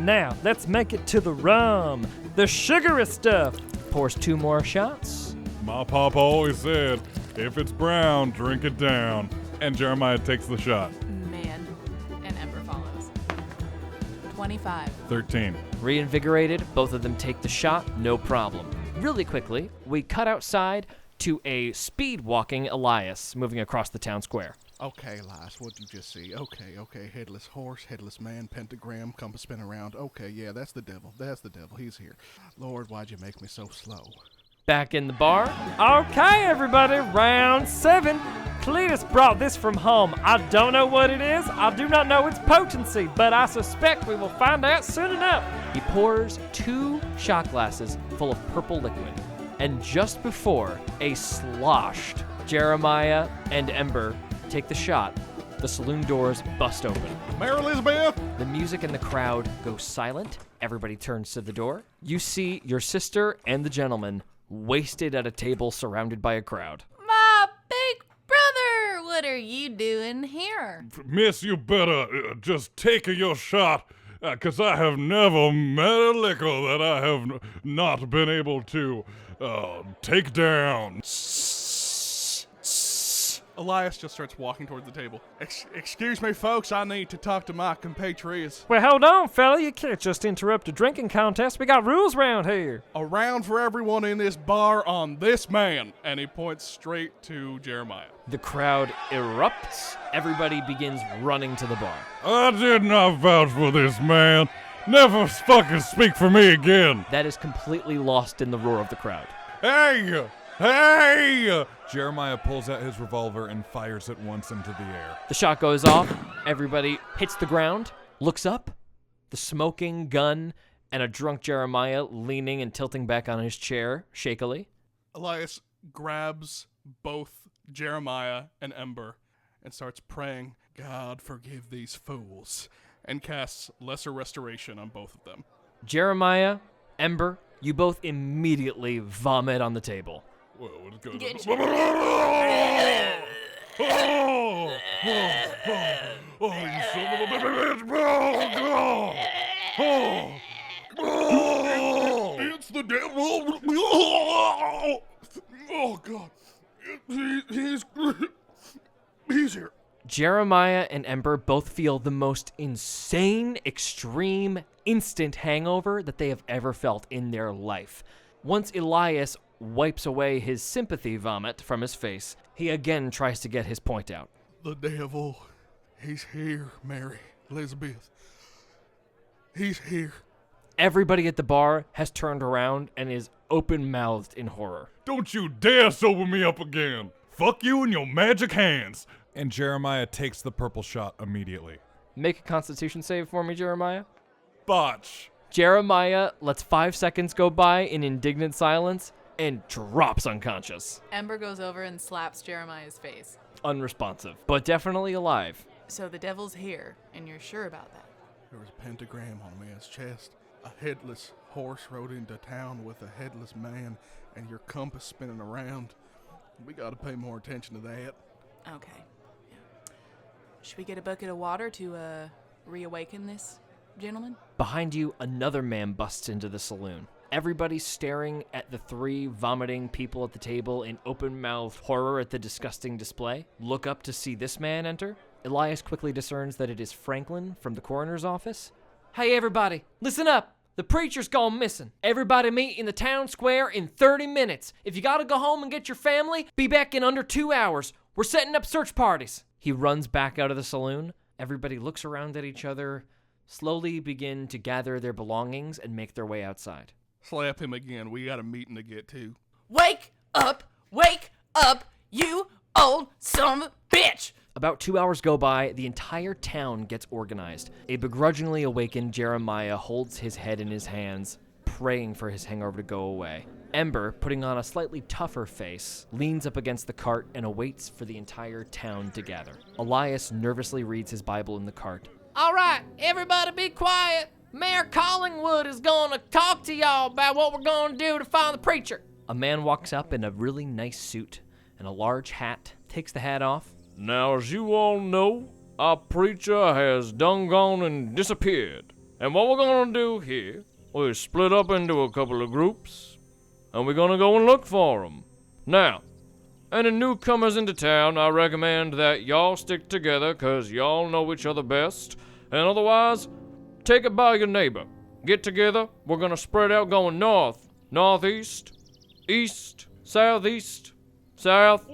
Now, let's make it to the rum, the sugary stuff. Pours 2 more shots. My papa always said, if it's brown, drink it down. And Jeremiah takes the shot. Man. And Ember follows. 25. 13. Reinvigorated, both of them take the shot, no problem. Really quickly, we cut outside to a speed-walking Elias moving across the town square. Okay, Elias, what'd you just see? Okay. Headless horse, headless man, pentagram, compass spin around. Okay, yeah, that's the devil. He's here. Lord, why'd you make me so slow? Back in the bar, Okay, everybody, round 7. Cletus brought this from home. I don't know what it is. I do not know its potency, but I suspect we will find out soon enough. he pours 2 shot glasses full of purple liquid. And just before a sloshed Jeremiah and Ember take the shot, the saloon doors bust open. Mary Elizabeth! The music in the crowd goes silent. Everybody turns to the door. You see your sister and the gentleman wasted at a table surrounded by a crowd. My big brother! What are you doing here? Miss, you better just take your shot, 'cause I have never met a liquor that I have not been able to take down. Elias just starts walking towards the table. Excuse me, folks, I need to talk to my compatriots. Well, hold on, fella. You can't just interrupt a drinking contest. We got rules around here. A round for everyone in this bar on this man. And he points straight to Jeremiah. The crowd erupts. Everybody begins running to the bar. I did not vouch for this man. Never fucking speak for me again. That is completely lost in the roar of the crowd. Hey! Hey! Jeremiah pulls out his revolver and fires it once into the air. The shot goes off. Everybody hits the ground, looks up. The smoking gun and a drunk Jeremiah leaning and tilting back on his chair shakily. Elias grabs both Jeremiah and Ember and starts praying, God forgive these fools, and casts lesser restoration on both of them. Jeremiah, Ember, you both immediately vomit on the table. Well, what's going Get on? Oh, you son of a bitch! It's the devil! Oh, God. He's here. Jeremiah and Ember both feel the most insane, extreme, instant hangover that they have ever felt in their life. Once Elias wipes away his sympathy vomit from his face, he again tries to get his point out. The devil, he's here, Mary Elizabeth. He's here. Everybody at the bar has turned around and is open-mouthed in horror. Don't you dare sober me up again. Fuck you and your magic hands. And Jeremiah takes the purple shot immediately. Make a constitution save for me, Jeremiah. Botch. Jeremiah lets 5 seconds go by in indignant silence and drops unconscious. Ember goes over and slaps Jeremiah's face. Unresponsive, but definitely alive. So the devil's here, and you're sure about that? There was a pentagram on man's chest. A headless horse rode into town with a headless man, and your compass spinning around. We gotta pay more attention to that. Okay. Yeah. Should we get a bucket of water to reawaken this gentleman? Behind you, another man busts into the saloon. Everybody's staring at the 3 vomiting people at the table in open-mouthed horror at the disgusting display. Look up to see this man enter. Elias quickly discerns that it is Franklin from the coroner's office. Hey, everybody, listen up. The preacher's gone missing. Everybody meet in the town square in 30 minutes. If you gotta go home and get your family, be back in under 2 hours. We're setting up search parties. He runs back out of the saloon. Everybody looks around at each other, slowly begin to gather their belongings and make their way outside. Slap him again. We got a meeting to get to. Wake up, you old son of a bitch! About 2 hours go by, the entire town gets organized. A begrudgingly awakened Jeremiah holds his head in his hands, praying for his hangover to go away. Ember, putting on a slightly tougher face, leans up against the cart and awaits for the entire town to gather. Elias nervously reads his Bible in the cart. All right, everybody be quiet. Mayor Collingwood is going to talk to y'all about what we're going to do to find the preacher. A man walks up in a really nice suit and a large hat, takes the hat off. Now, as you all know, our preacher has done gone and disappeared. And what we're gonna do here is split up into a couple of groups, and we're gonna go and look for him. Now, any newcomers into town, I recommend that y'all stick together, 'cause y'all know each other best, and otherwise, take it by your neighbor. Get together, we're gonna spread out going north, northeast, east, southeast, south.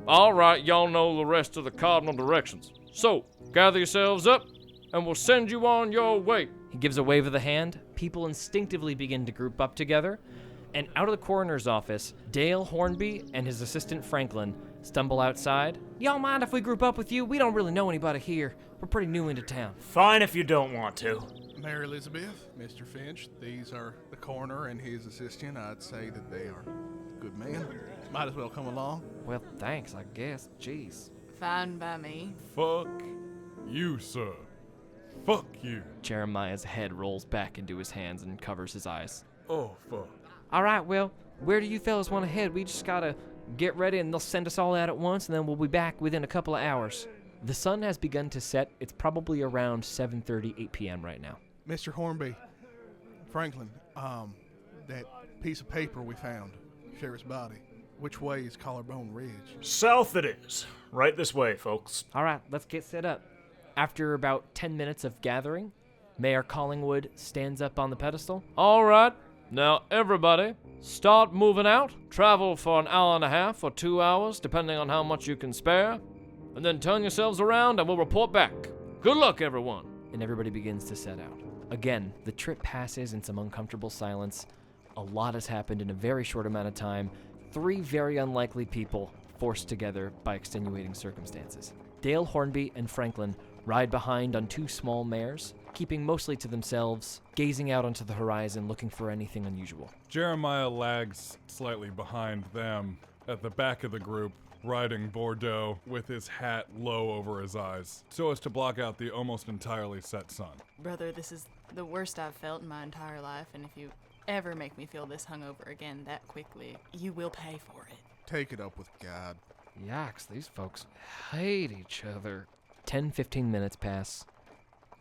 All right, y'all know the rest of the cardinal directions. So, gather yourselves up, and we'll send you on your way. He gives a wave of the hand. People instinctively begin to group up together. And out of the coroner's office, Dale Hornby and his assistant Franklin stumble outside. Y'all mind if we group up with you? We don't really know anybody here. We're pretty new into town. Fine if you don't want to. Mary Elizabeth, Mr. Finch, these are the coroner and his assistant. I'd say that they are good men. Might as well come along. Well, thanks, I guess. Jeez. Fine by me. Fuck you, sir. Fuck you. Jeremiah's head rolls back into his hands and covers his eyes. Oh, fuck. All right, well, where do you fellas want to head? We just gotta get ready and they'll send us all out at once and then we'll be back within a couple of hours. The sun has begun to set. It's probably around 7:30, 8 p.m. right now. Mr. Hornby, Franklin, that piece of paper we found, Sheriff's body, which way is Collarbone Ridge? South it is. Right this way, folks. All right, let's get set up. After about 10 minutes of gathering, Mayor Collingwood stands up on the pedestal. All right, now everybody, start moving out. Travel for an hour and a half or 2 hours, depending on how much you can spare. And then turn yourselves around and we'll report back. Good luck, everyone. And everybody begins to set out. Again, the trip passes in some uncomfortable silence. A lot has happened in a very short amount of time. 3 very unlikely people forced together by extenuating circumstances. Dale Hornby and Franklin ride behind on 2 small mares, keeping mostly to themselves, gazing out onto the horizon looking for anything unusual. Jeremiah lags slightly behind them at the back of the group, riding Bordeaux with his hat low over his eyes, so as to block out the almost entirely set sun. Brother, this is the worst I've felt in my entire life, and if you ever make me feel this hungover again that quickly, you will pay for it. Take it up with God. Yikes, these folks hate each other. 10-15 minutes pass.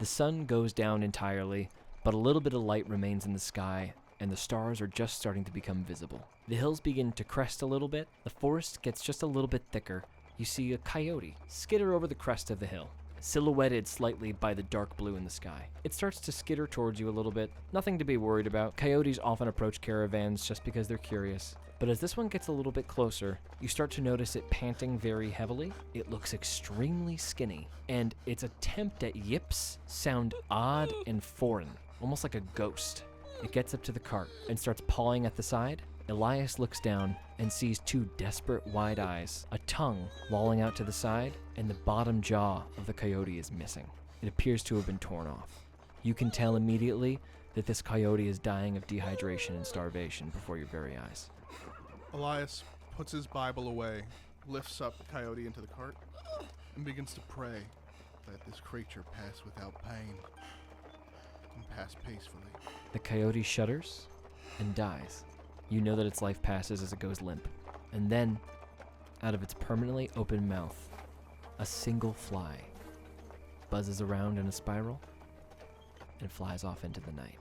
The sun goes down entirely, but a little bit of light remains in the sky, and the stars are just starting to become visible. The hills begin to crest a little bit, the forest gets just a little bit thicker, you see a coyote skitter over the crest of the hill, silhouetted slightly by the dark blue in the sky. It starts to skitter towards you a little bit. Nothing to be worried about. Coyotes often approach caravans just because they're curious. But as this one gets a little bit closer, you start to notice it panting very heavily. It looks extremely skinny, and its attempt at yips sound odd and foreign, almost like a ghost. It gets up to the cart and starts pawing at the side. Elias looks down and sees two desperate wide eyes, a tongue lolling out to the side, and the bottom jaw of the coyote is missing. It appears to have been torn off. You can tell immediately that this coyote is dying of dehydration and starvation before your very eyes. Elias puts his Bible away, lifts up the coyote into the cart, and begins to pray that this creature pass without pain and pass peacefully. The coyote shudders and dies. You know that its life passes as it goes limp. And then, out of its permanently open mouth, a single fly buzzes around in a spiral and flies off into the night.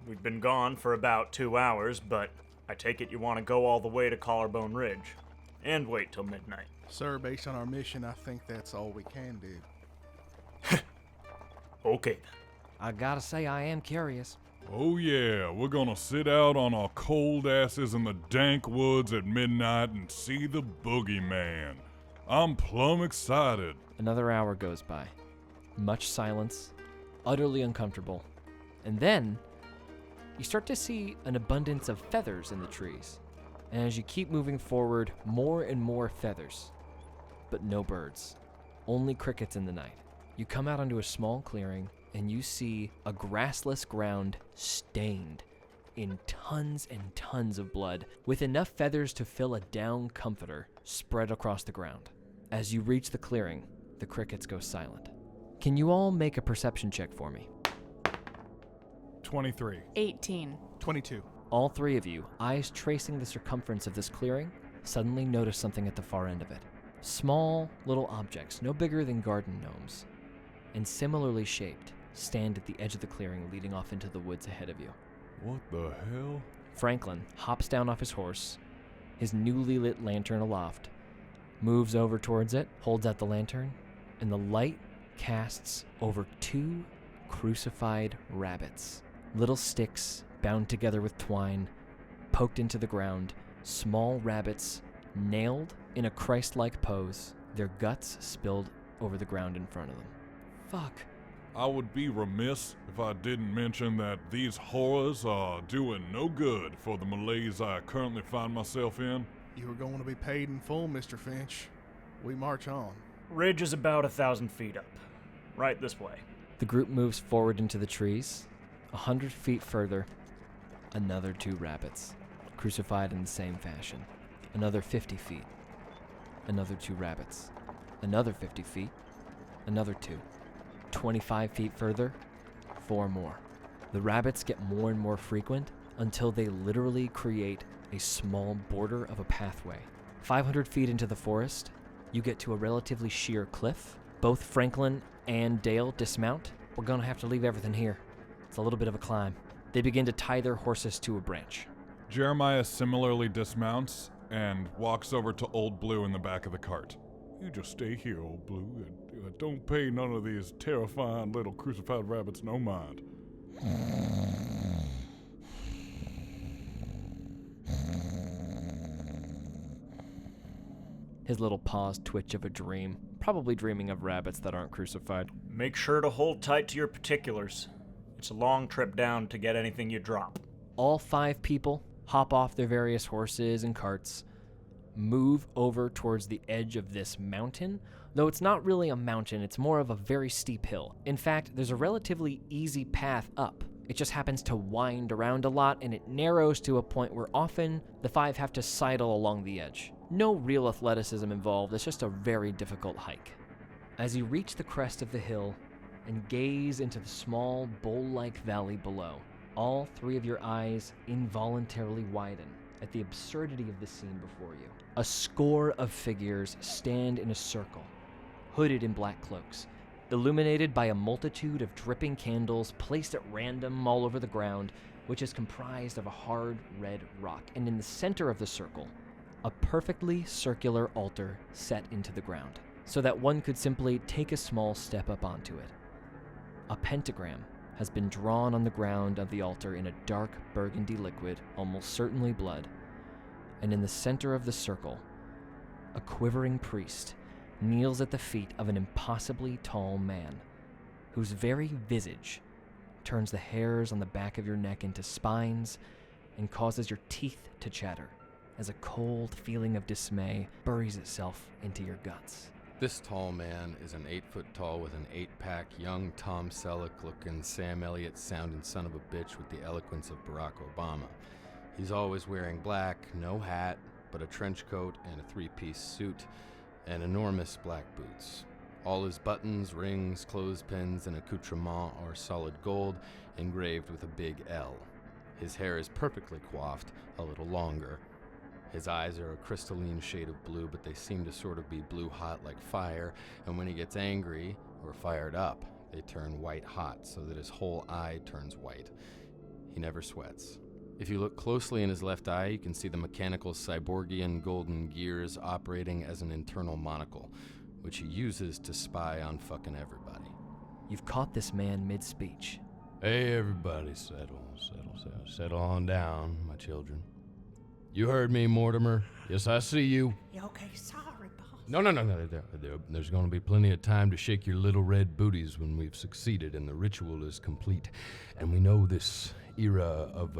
We've been gone for about 2 hours, but I take it you want to go all the way to Collarbone Ridge and wait till midnight. Sir, based on our mission, I think that's all we can do. Okay then. I gotta say, I am curious. Oh yeah, we're gonna sit out on our cold asses in the dank woods at midnight and see the boogeyman. I'm plumb excited. Another hour goes by. Much silence, utterly uncomfortable. And then, you start to see an abundance of feathers in the trees. And as you keep moving forward, more and more feathers. But no birds. Only crickets in the night. You come out onto a small clearing, and you see a grassless ground stained in tons and tons of blood, with enough feathers to fill a down comforter spread across the ground. As you reach the clearing, the crickets go silent. Can you all make a perception check for me? 23. 18. 22. All three of you, eyes tracing the circumference of this clearing, suddenly notice something at the far end of it. Small little objects, no bigger than garden gnomes, and similarly shaped, stand at the edge of the clearing leading off into the woods ahead of you. What the hell? Franklin hops down off his horse, his newly lit lantern aloft, moves over towards it, holds out the lantern, and the light casts over two crucified rabbits. Little sticks bound together with twine, poked into the ground, small rabbits nailed in a Christ-like pose, their guts spilled over the ground in front of them. Fuck. I would be remiss if I didn't mention that these horrors are doing no good for the malaise I currently find myself in. You are going to be paid in full, Mr. Finch. We march on. Ridge is about 1,000 feet up. Right this way. The group moves forward into the trees. 100 feet further, another two rabbits, crucified in the same fashion. Another 50 feet, another two rabbits. Another 50 feet, another two. 25 feet further, 4 more. The rabbits get more and more frequent until they literally create a small border of a pathway. 500 feet into the forest, you get to a relatively sheer cliff. Both Franklin and Dale dismount. We're gonna have to leave everything here. It's a little bit of a climb. They begin to tie their horses to a branch. Jeremiah similarly dismounts and walks over to Old Blue in the back of the cart. You just stay here, Old Blue, and don't pay none of these terrifying little crucified rabbits no mind. His little paws twitch of a dream, probably dreaming of rabbits that aren't crucified. Make sure to hold tight to your particulars. It's a long trip down to get anything you drop. All 5 people hop off their various horses and carts, move over towards the edge of this mountain, though it's not really a mountain, it's more of a very steep hill. In fact, there's a relatively easy path up. It just happens to wind around a lot, and it narrows to a point where often the 5 have to sidle along the edge. No real athleticism involved, it's just a very difficult hike. As you reach the crest of the hill and gaze into the small bowl-like valley below, all 3 of your eyes involuntarily widen at the absurdity of the scene before you. A score of figures stand in a circle, hooded in black cloaks, illuminated by a multitude of dripping candles placed at random all over the ground, which is comprised of a hard red rock. And in the center of the circle, a perfectly circular altar set into the ground, so that one could simply take a small step up onto it. A pentagram has been drawn on the ground of the altar in a dark burgundy liquid, almost certainly blood, and in the center of the circle, a quivering priest kneels at the feet of an impossibly tall man, whose very visage turns the hairs on the back of your neck into spines and causes your teeth to chatter as a cold feeling of dismay buries itself into your guts. This tall man is an 8 foot tall with an 8-pack, young Tom Selleck-looking, Sam Elliott-sounding son of a bitch with the eloquence of Barack Obama. He's always wearing black, no hat, but a trench coat and a 3-piece suit, and enormous black boots. All his buttons, rings, clothespins, and accoutrements are solid gold, engraved with a big L. His hair is perfectly coiffed, a little longer. His eyes are a crystalline shade of blue, but they seem to sort of be blue hot like fire, and when he gets angry or fired up, they turn white hot so that his whole eye turns white. He never sweats. If you look closely in his left eye, you can see the mechanical cyborgian golden gears operating as an internal monocle, which he uses to spy on fucking everybody. You've caught this man mid-speech. Hey, everybody, settle on down, my children. You heard me, Mortimer. Yes, I see you. You okay? Sorry, boss. No. There's going to be plenty of time to shake your little red booties when we've succeeded and the ritual is complete. And we know this era of,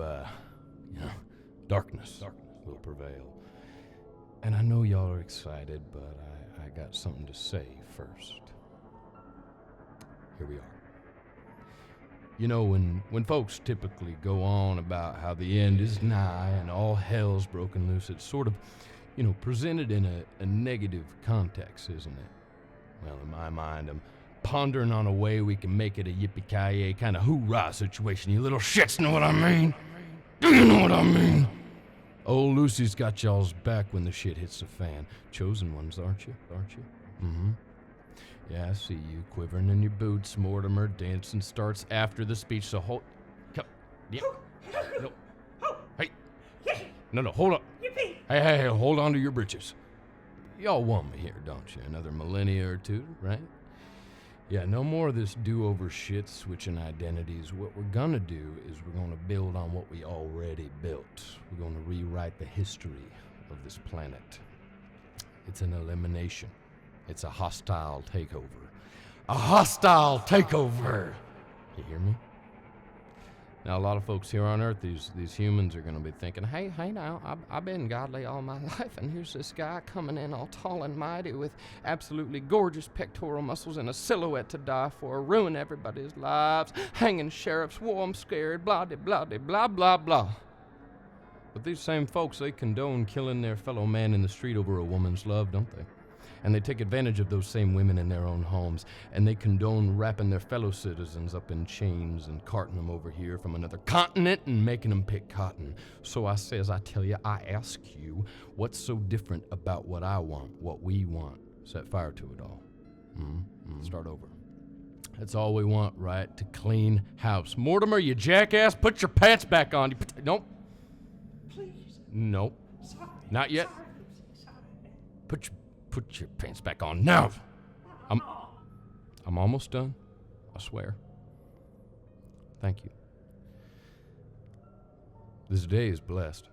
darkness will prevail. And I know y'all are excited, but I got something to say first. Here we are. You know, when folks typically go on about how the end is nigh and all hell's broken loose, it's sort of, presented in a negative context, isn't it? Well, in my mind, I'm pondering on a way we can make it a yippee-ki-yay kind of hoorah situation. You little shits know what I mean? Do you know what I mean? Old Lucy's got y'all's back when the shit hits the fan. Chosen ones, aren't you? Mm-hmm. Yeah, I see you quivering in your boots, Mortimer. Dancing starts after the speech, so hold... Yeah. No. Hey. No, hold up. Hey, hold on to your britches. Y'all want me here, don't you? Another millennia or two, right? Yeah, no more of this do-over shit, switching identities. What we're gonna do is we're gonna build on what we already built. We're gonna rewrite the history of this planet. It's an elimination. It's a hostile takeover. A hostile takeover! You hear me? Now, a lot of folks here on Earth, these humans are going to be thinking, hey now, I've been godly all my life, and here's this guy coming in all tall and mighty with absolutely gorgeous pectoral muscles and a silhouette to die for, ruin everybody's lives, hanging sheriffs, warm, scared, blah, blah, blah, blah, blah. But these same folks, they condone killing their fellow man in the street over a woman's love, don't they? And they take advantage of those same women in their own homes, and they condone wrapping their fellow citizens up in chains and carting them over here from another continent and making them pick cotton. So I ask you, what's so different about what I want, what we want? Set fire to it all. Start over. That's all we want, right? To clean house. Mortimer, you jackass, put your pants back on. Nope. Please. Nope. Sorry. Not yet. Sorry, Lucy, sorry. Put your pants back on now. I'm almost done. I swear. Thank you. This day is blessed.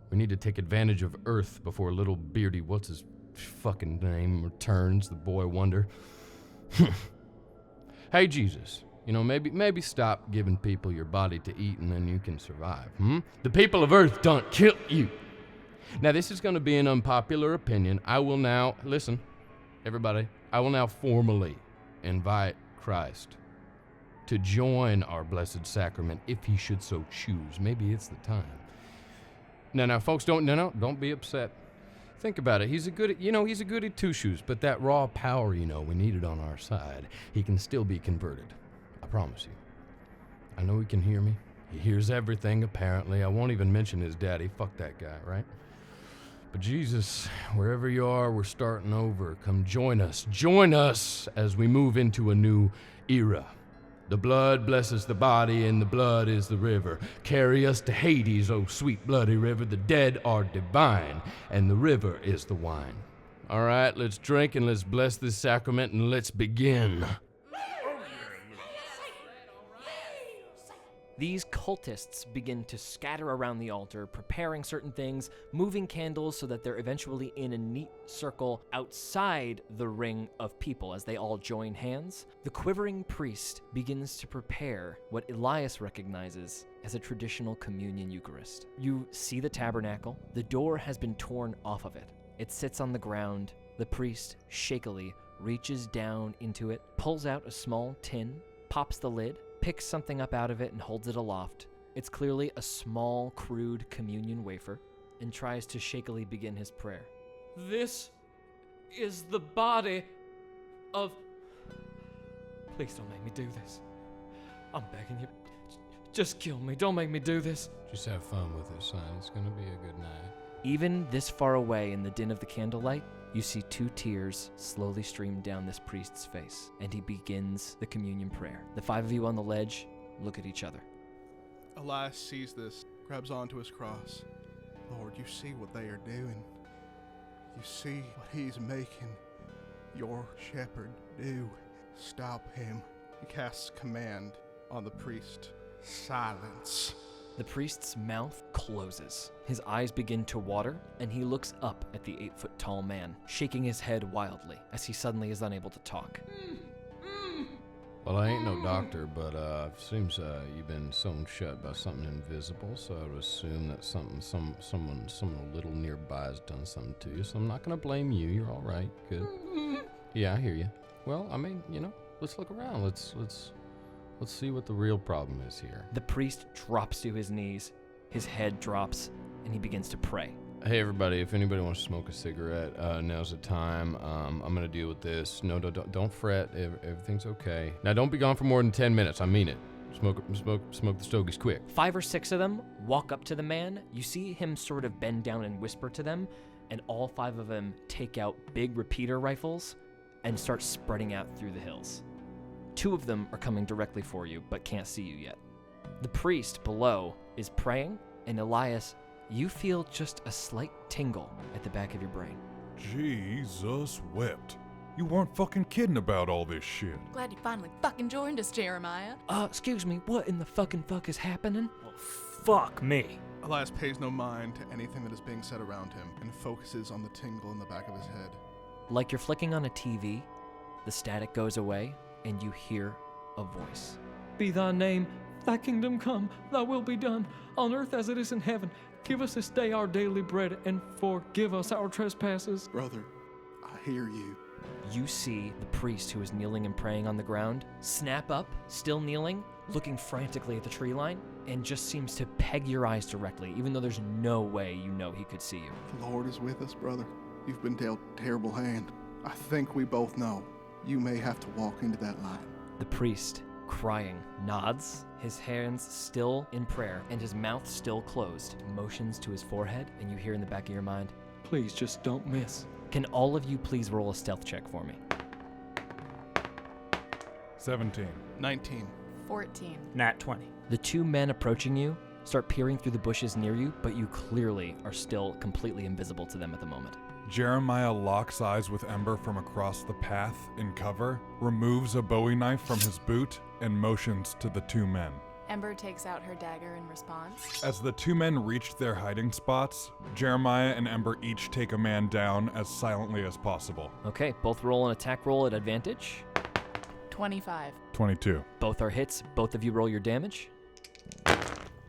We need to take advantage of Earth before little beardy what's his fucking name returns, the boy wonder. Hey Jesus, maybe stop giving people your body to eat and then you can survive. The people of Earth don't kill you. Now, this is going to be an unpopular opinion. I will now, listen, everybody, I will now formally invite Christ to join our blessed sacrament if he should so choose. Maybe it's the time. Now, folks, don't be upset. Think about it. He's a goody two-shoes, but that raw power, we need it on our side. He can still be converted. I promise you. I know he can hear me. He hears everything, apparently. I won't even mention his daddy. Fuck that guy, right? But Jesus, wherever you are, we're starting over. Come join us. Join us as we move into a new era. The blood blesses the body, and the blood is the river. Carry us to Hades, O sweet bloody river. The dead are divine, and the river is the wine. All right, let's drink and let's bless this sacrament and let's begin. These cultists begin to scatter around the altar, preparing certain things, moving candles so that they're eventually in a neat circle outside the ring of people as they all join hands. The quivering priest begins to prepare what Elias recognizes as a traditional communion Eucharist. You see the tabernacle. The door has been torn off of it. It sits on the ground. The priest shakily reaches down into it, pulls out a small tin, pops the lid, picks something up out of it and holds it aloft. It's clearly a small, crude communion wafer, and tries to shakily begin his prayer. This is the body of... Please don't make me do this. I'm begging you. Just kill me. Don't make me do this. Just have fun with it, son. It's gonna be a good night. Even this far away in the din of the candlelight, you see 2 tears slowly stream down this priest's face, and he begins the communion prayer. The 5 of you on the ledge look at each other. Elias sees this, grabs onto his cross. Lord, you see what they are doing. You see what he's making your shepherd do. Stop him. He casts command on the priest. Silence. The priest's mouth closes. His eyes begin to water, and he looks up at the 8-foot-tall man, shaking his head wildly as he suddenly is unable to talk. Well, I ain't no doctor, but seems you've been sewn shut by something invisible, so I would assume that someone a little nearby has done something to you, so I'm not gonna blame you. You're all right. Good. Yeah, I hear you. Well, I mean, let's look around. Let's see what the real problem is here. The priest drops to his knees, his head drops, and he begins to pray. Hey everybody, if anybody wants to smoke a cigarette, now's the time. I'm gonna deal with this. No, don't fret. Everything's okay. Now don't be gone for more than 10 minutes. I mean it. Smoke the stogies quick. 5 or 6 of them walk up to the man. You see him sort of bend down and whisper to them, and all 5 of them take out big repeater rifles and start spreading out through the hills. 2 of them are coming directly for you, but can't see you yet. The priest below is praying, and Elias, you feel just a slight tingle at the back of your brain. Jesus wept. You weren't fucking kidding about all this shit. Glad you finally fucking joined us, Jeremiah. Excuse me, what in the fucking fuck is happening? Well, fuck me. Elias pays no mind to anything that is being said around him and focuses on the tingle in the back of his head. Like you're flicking on a TV, the static goes away, and you hear a voice. Be thy name, thy kingdom come, thy will be done, on earth as it is in heaven. Give us this day our daily bread, and forgive us our trespasses. Brother, I hear you. You see the priest who is kneeling and praying on the ground snap up, still kneeling, looking frantically at the tree line, and just seems to peg your eyes directly, even though there's no way you know he could see you. The Lord is with us, brother. You've been dealt a terrible hand. I think we both know you may have to walk into that light. The priest, crying, nods, his hands still in prayer and his mouth still closed, motions to his forehead, and you hear in the back of your mind, Please just don't miss. Can all of you please roll a stealth check for me? 17. 19. 14. Nat 20. The 2 men approaching you start peering through the bushes near you, but you clearly are still completely invisible to them at the moment. Jeremiah locks eyes with Ember from across the path in cover, removes a Bowie knife from his boot, and motions to the 2 men. Ember takes out her dagger in response. As the 2 men reach their hiding spots, Jeremiah and Ember each take a man down as silently as possible. Okay, both roll an attack roll at advantage. 25. 22. Both are hits. Both of you roll your damage.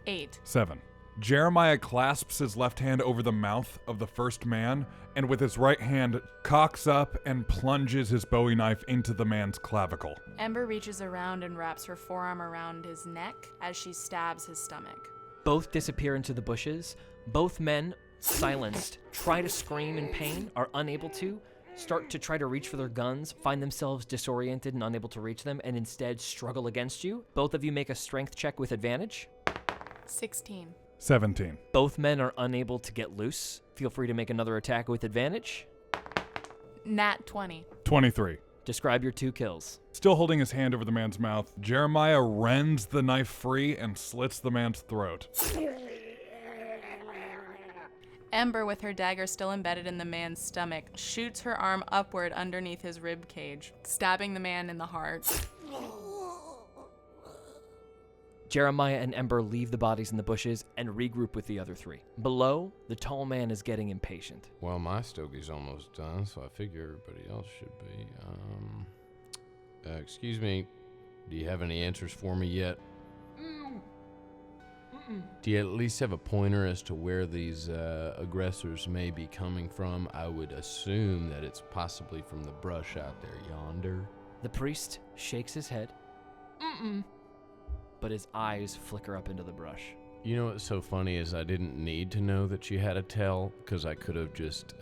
8. 7. Jeremiah clasps his left hand over the mouth of the first man, and with his right hand cocks up and plunges his Bowie knife into the man's clavicle. Ember reaches around and wraps her forearm around his neck as she stabs his stomach. Both disappear into the bushes. Both men, silenced, try to scream in pain, are unable to, start to try to reach for their guns, find themselves disoriented and unable to reach them, and instead struggle against you. Both of you make a strength check with advantage. 16. 17. Both men are unable to get loose. Feel free to make another attack with advantage. Nat 20. 23. Describe your 2 kills. Still holding his hand over the man's mouth, Jeremiah rends the knife free and slits the man's throat. Ember, with her dagger still embedded in the man's stomach, shoots her arm upward underneath his rib cage, stabbing the man in the heart. Jeremiah and Ember leave the bodies in the bushes and regroup with the other 3. Below, the tall man is getting impatient. Well, my stogie's almost done, so I figure everybody else should be. Excuse me, do you have any answers for me yet? Do you at least have a pointer as to where these aggressors may be coming from? I would assume that it's possibly from the brush out there yonder. The priest shakes his head. But his eyes flicker up into the brush. You know what's so funny is I didn't need to know that you had a tell, because I could have just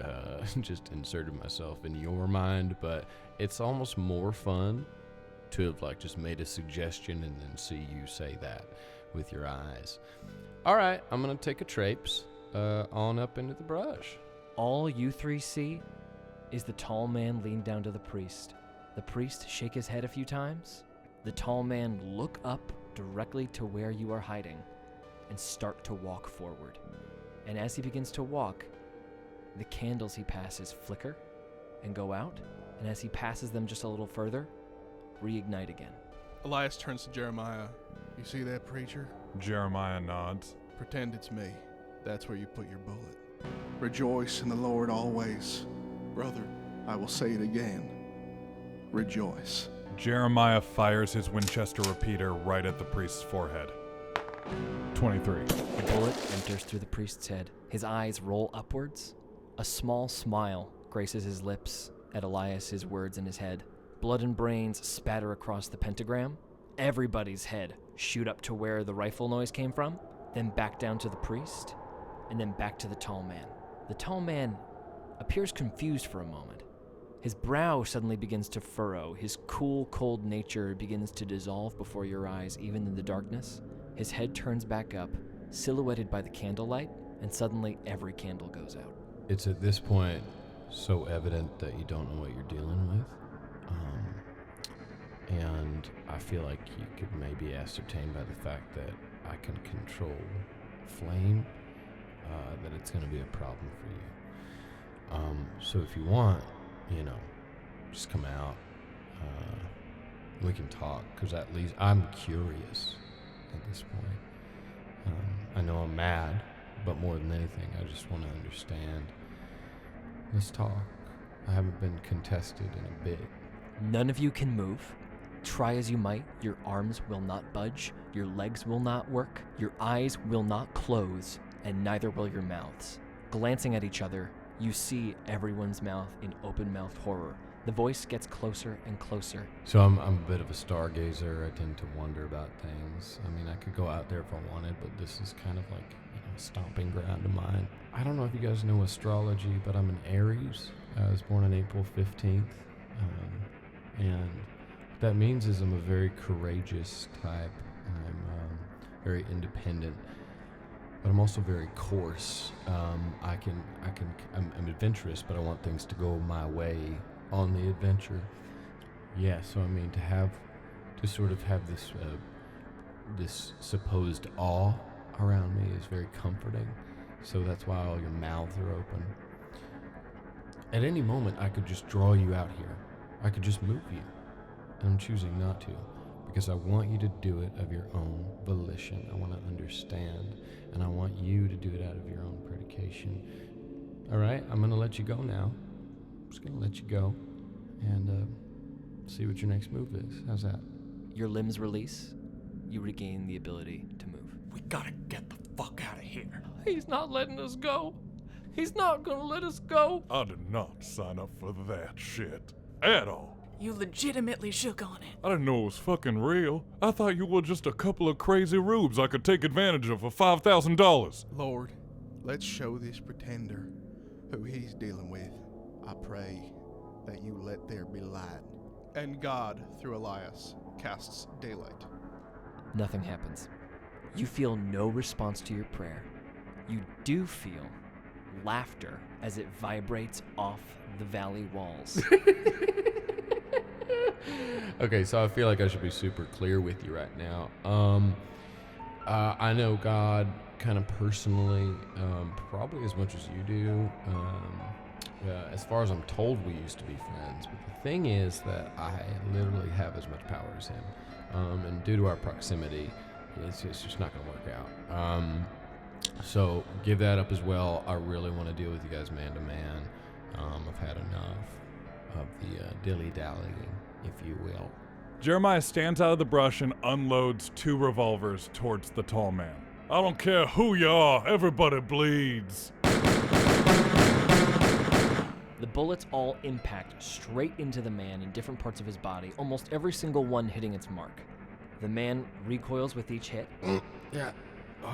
inserted myself in your mind, but it's almost more fun to have like just made a suggestion and then see you say that with your eyes. All right, I'm gonna take a traipse on up into the brush. All you 3 see is the tall man lean down to the priest. The priest shake his head a few times. The tall man look up directly to where you are hiding and start to walk forward. And as he begins to walk, the candles he passes flicker and go out, and as he passes them just a little further, reignite again. Elias turns to Jeremiah. You see that, preacher? Jeremiah nods. Pretend it's me. That's where you put your bullet. Rejoice in the Lord always. Brother, I will say it again. Rejoice. Jeremiah fires his Winchester repeater right at the priest's forehead. 23. The bullet enters through the priest's head. His eyes roll upwards. A small smile graces his lips at Elias's words in his head. Blood and brains spatter across the pentagram. Everybody's head shoot up to where the rifle noise came from, then back down to the priest, and then back to the tall man. The tall man appears confused for a moment. His brow suddenly begins to furrow. His cool, cold nature begins to dissolve before your eyes, even in the darkness. His head turns back up, silhouetted by the candlelight, and suddenly every candle goes out. It's at this point so evident that you don't know what you're dealing with. And I feel like you could maybe ascertain by the fact that I can control flame, that it's going to be a problem for you. So if you want, just come out. We can talk, because at least I'm curious at this point. I know I'm mad, but more than anything, I just want to understand. Let's talk. I haven't been contested in a bit. None of you can move. Try as you might, your arms will not budge, your legs will not work, your eyes will not close, and neither will your mouths. Glancing at each other, you see everyone's mouth in open-mouthed horror. The voice gets closer and closer. So I'm a bit of a stargazer. I tend to wonder about things. I mean, I could go out there if I wanted, but this is kind of like a stomping ground of mine. I don't know if you guys know astrology, but I'm an Aries. I was born on April 15th. And what that means is I'm a very courageous type. I'm very independent, but I'm also very coarse. I'm adventurous, but I want things to go my way on the adventure. Yeah, so I mean, to sort of have this supposed awe around me is very comforting. So that's why all your mouths are open. At any moment, I could just draw you out here. I could just move you. And I'm choosing not to, because I want you to do it of your own volition. I want to understand, and I want you to do it out of your own predication. All right, I'm going to let you go now. I'm just going to let you go and see what your next move is. How's that? Your limbs release. You regain the ability to move. We gotta get the fuck out of here. He's not letting us go. He's not gonna let us go. I did not sign up for that shit at all. You legitimately shook on it. I didn't know it was fucking real. I thought you were just a couple of crazy rubes I could take advantage of for $5,000. Lord, let's show this pretender who he's dealing with. I pray that you let there be light. And God, through Elias, casts daylight. Nothing happens. You feel no response to your prayer. You do feel laughter as it vibrates off the valley walls. Okay, so I feel like I should be super clear with you right now. I know God kind of personally, probably as much as you do. As far as I'm told, we used to be friends. But the thing is that I literally have as much power as him. And due to our proximity, it's just not going to work out. So give that up as well. I really want to deal with you guys man to man. I've had enough of the dilly-dallying, if you will. Jeremiah stands out of the brush and unloads 2 revolvers towards the tall man. I don't care who you are, everybody bleeds. The bullets all impact straight into the man in different parts of his body, almost every single one hitting its mark. The man recoils with each hit. Yeah. Okay,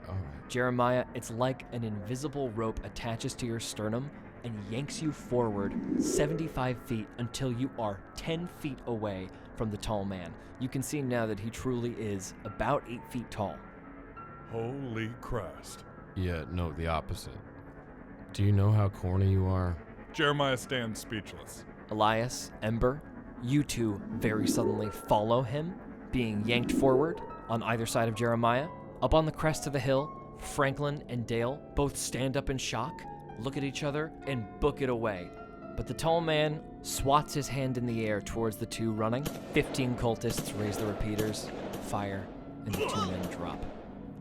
all right. Jeremiah, it's like an invisible rope attaches to your sternum and yanks you forward 75 feet until you are 10 feet away from the tall man. You can see now that he truly is about 8 feet tall. Holy Christ. Yeah, no, the opposite. Do you know how corny you are? Jeremiah stands speechless. Elias, Ember, you two very suddenly follow him, being yanked forward on either side of Jeremiah. Up on the crest of the hill, Franklin and Dale both stand up in shock, look at each other, and book it away. But the tall man swats his hand in the air towards the two running. 15 cultists raise the repeaters, fire, and the 2 men drop.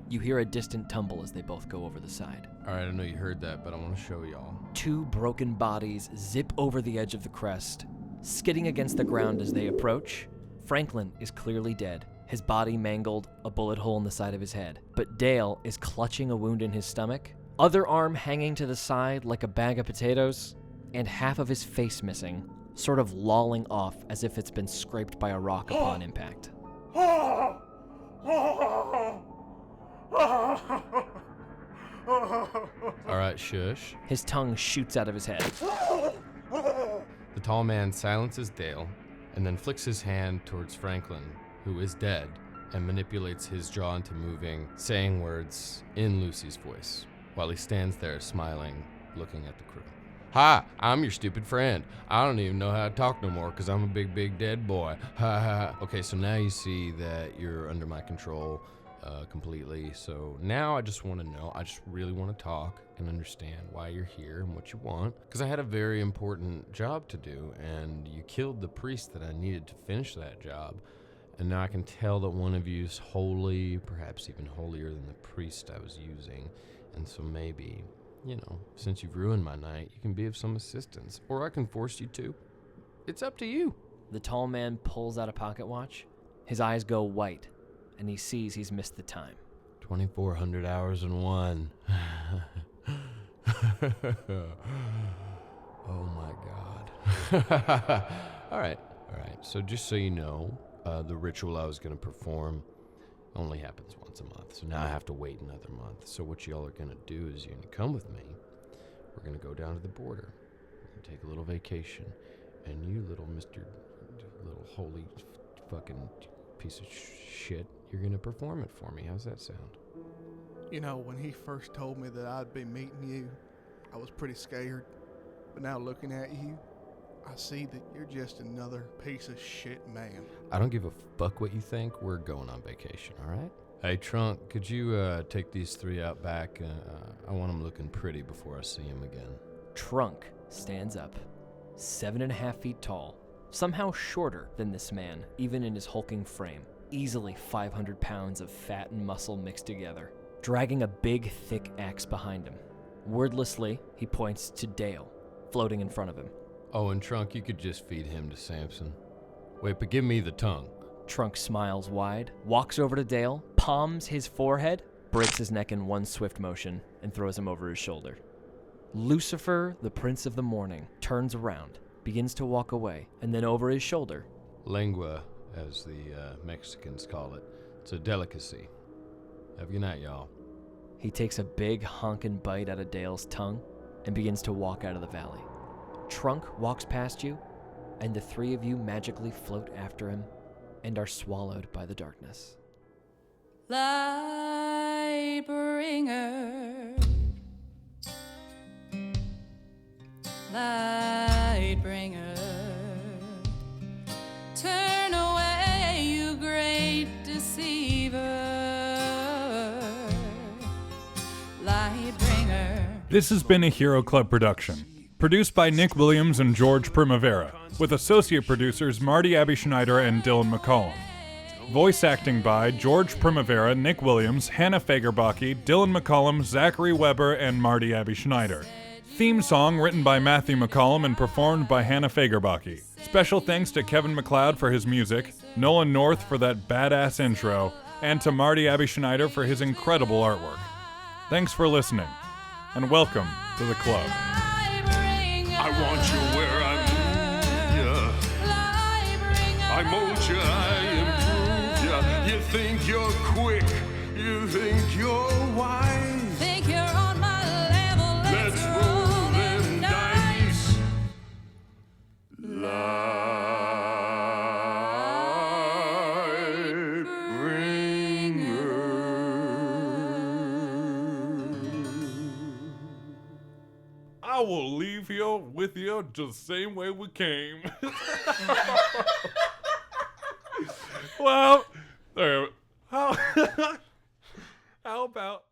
You hear a distant tumble as they both go over the side. All right, I know you heard that, but I want to show y'all. 2 broken bodies zip over the edge of the crest, skidding against the ground as they approach. Franklin is clearly dead, his body mangled, a bullet hole in the side of his head. But Dale is clutching a wound in his stomach, other arm hanging to the side like a bag of potatoes, and half of his face missing, sort of lolling off as if it's been scraped by a rock upon impact. All right, shush. His tongue shoots out of his head. The tall man silences Dale and then flicks his hand towards Franklin, who is dead, and manipulates his jaw into moving, saying words in Lucy's voice, while he stands there smiling, looking at the crew. Hi, I'm your stupid friend. I don't even know how to talk no more because I'm a big dead boy. Ha ha. Okay, so now you see that you're under my control completely. So now I just want to know, I just really want to talk and understand why you're here and what you want. Because I had a very important job to do, and you killed the priest that I needed to finish that job. And now I can tell that one of you is holy, perhaps even holier than the priest I was using. And so maybe, you know, since you've ruined my night, you can be of some assistance. Or I can force you to. It's up to you. The tall man pulls out a pocket watch. His eyes go white, and he sees he's missed the time. 2,400 hours and 1. Oh my God. All right. So just so you know, the ritual I was going to perform only happens once a month. So now I have to wait another month. So what y'all are going to do is you're going to come with me. We're going to go down to the border. We're going to take a little vacation. And you little little holy fucking piece of shit, you're going to perform it for me. How's that sound? You know, when he first told me that I'd be meeting you, I was pretty scared. But now looking at you, I see that you're just another piece of shit man. I don't give a fuck what you think. We're going on vacation, all right? Hey, Trunk, could you take these 3 out back? I want them looking pretty before I see them again. Trunk stands up, 7.5 feet tall, somehow shorter than this man, even in his hulking frame. Easily 500 pounds of fat and muscle mixed together, dragging a big, thick axe behind him. Wordlessly, he points to Dale, floating in front of him. Oh, and Trunk, you could just feed him to Samson. Wait, but give me the tongue. Trunk smiles wide, walks over to Dale, palms his forehead, breaks his neck in one swift motion, and throws him over his shoulder. Lucifer, the Prince of the Morning, turns around, begins to walk away, and then over his shoulder. Lengua, as the Mexicans call it. It's a delicacy. Have a good night, y'all. He takes a big honkin' bite out of Dale's tongue and begins to walk out of the valley. Trunk walks past you, and the 3 of you magically float after him and are swallowed by the darkness. Light bringer, light bringer, This has been a Hero Club production, produced by Nick Williams and George Primavera, with associate producers Marty Abby Schneider and Dylan McCollum. Voice acting by George Primavera, Nick Williams, Hannah Fagerbacke, Dylan McCollum, Zachary Weber, and Marty Abby Schneider. Theme song written by Matthew McCollum and performed by Hannah Fagerbacke. Special thanks to Kevin MacLeod for his music, Nolan North for that badass intro, and to Marty Abby Schneider for his incredible artwork. Thanks for listening, and welcome to the club. I want you where I move ya. I mold ya, I improve ya. You think you're quick, you think you're wise. Think you're on my level, Let's roll them dice. I will leave here with you just the same way we came. Well, how about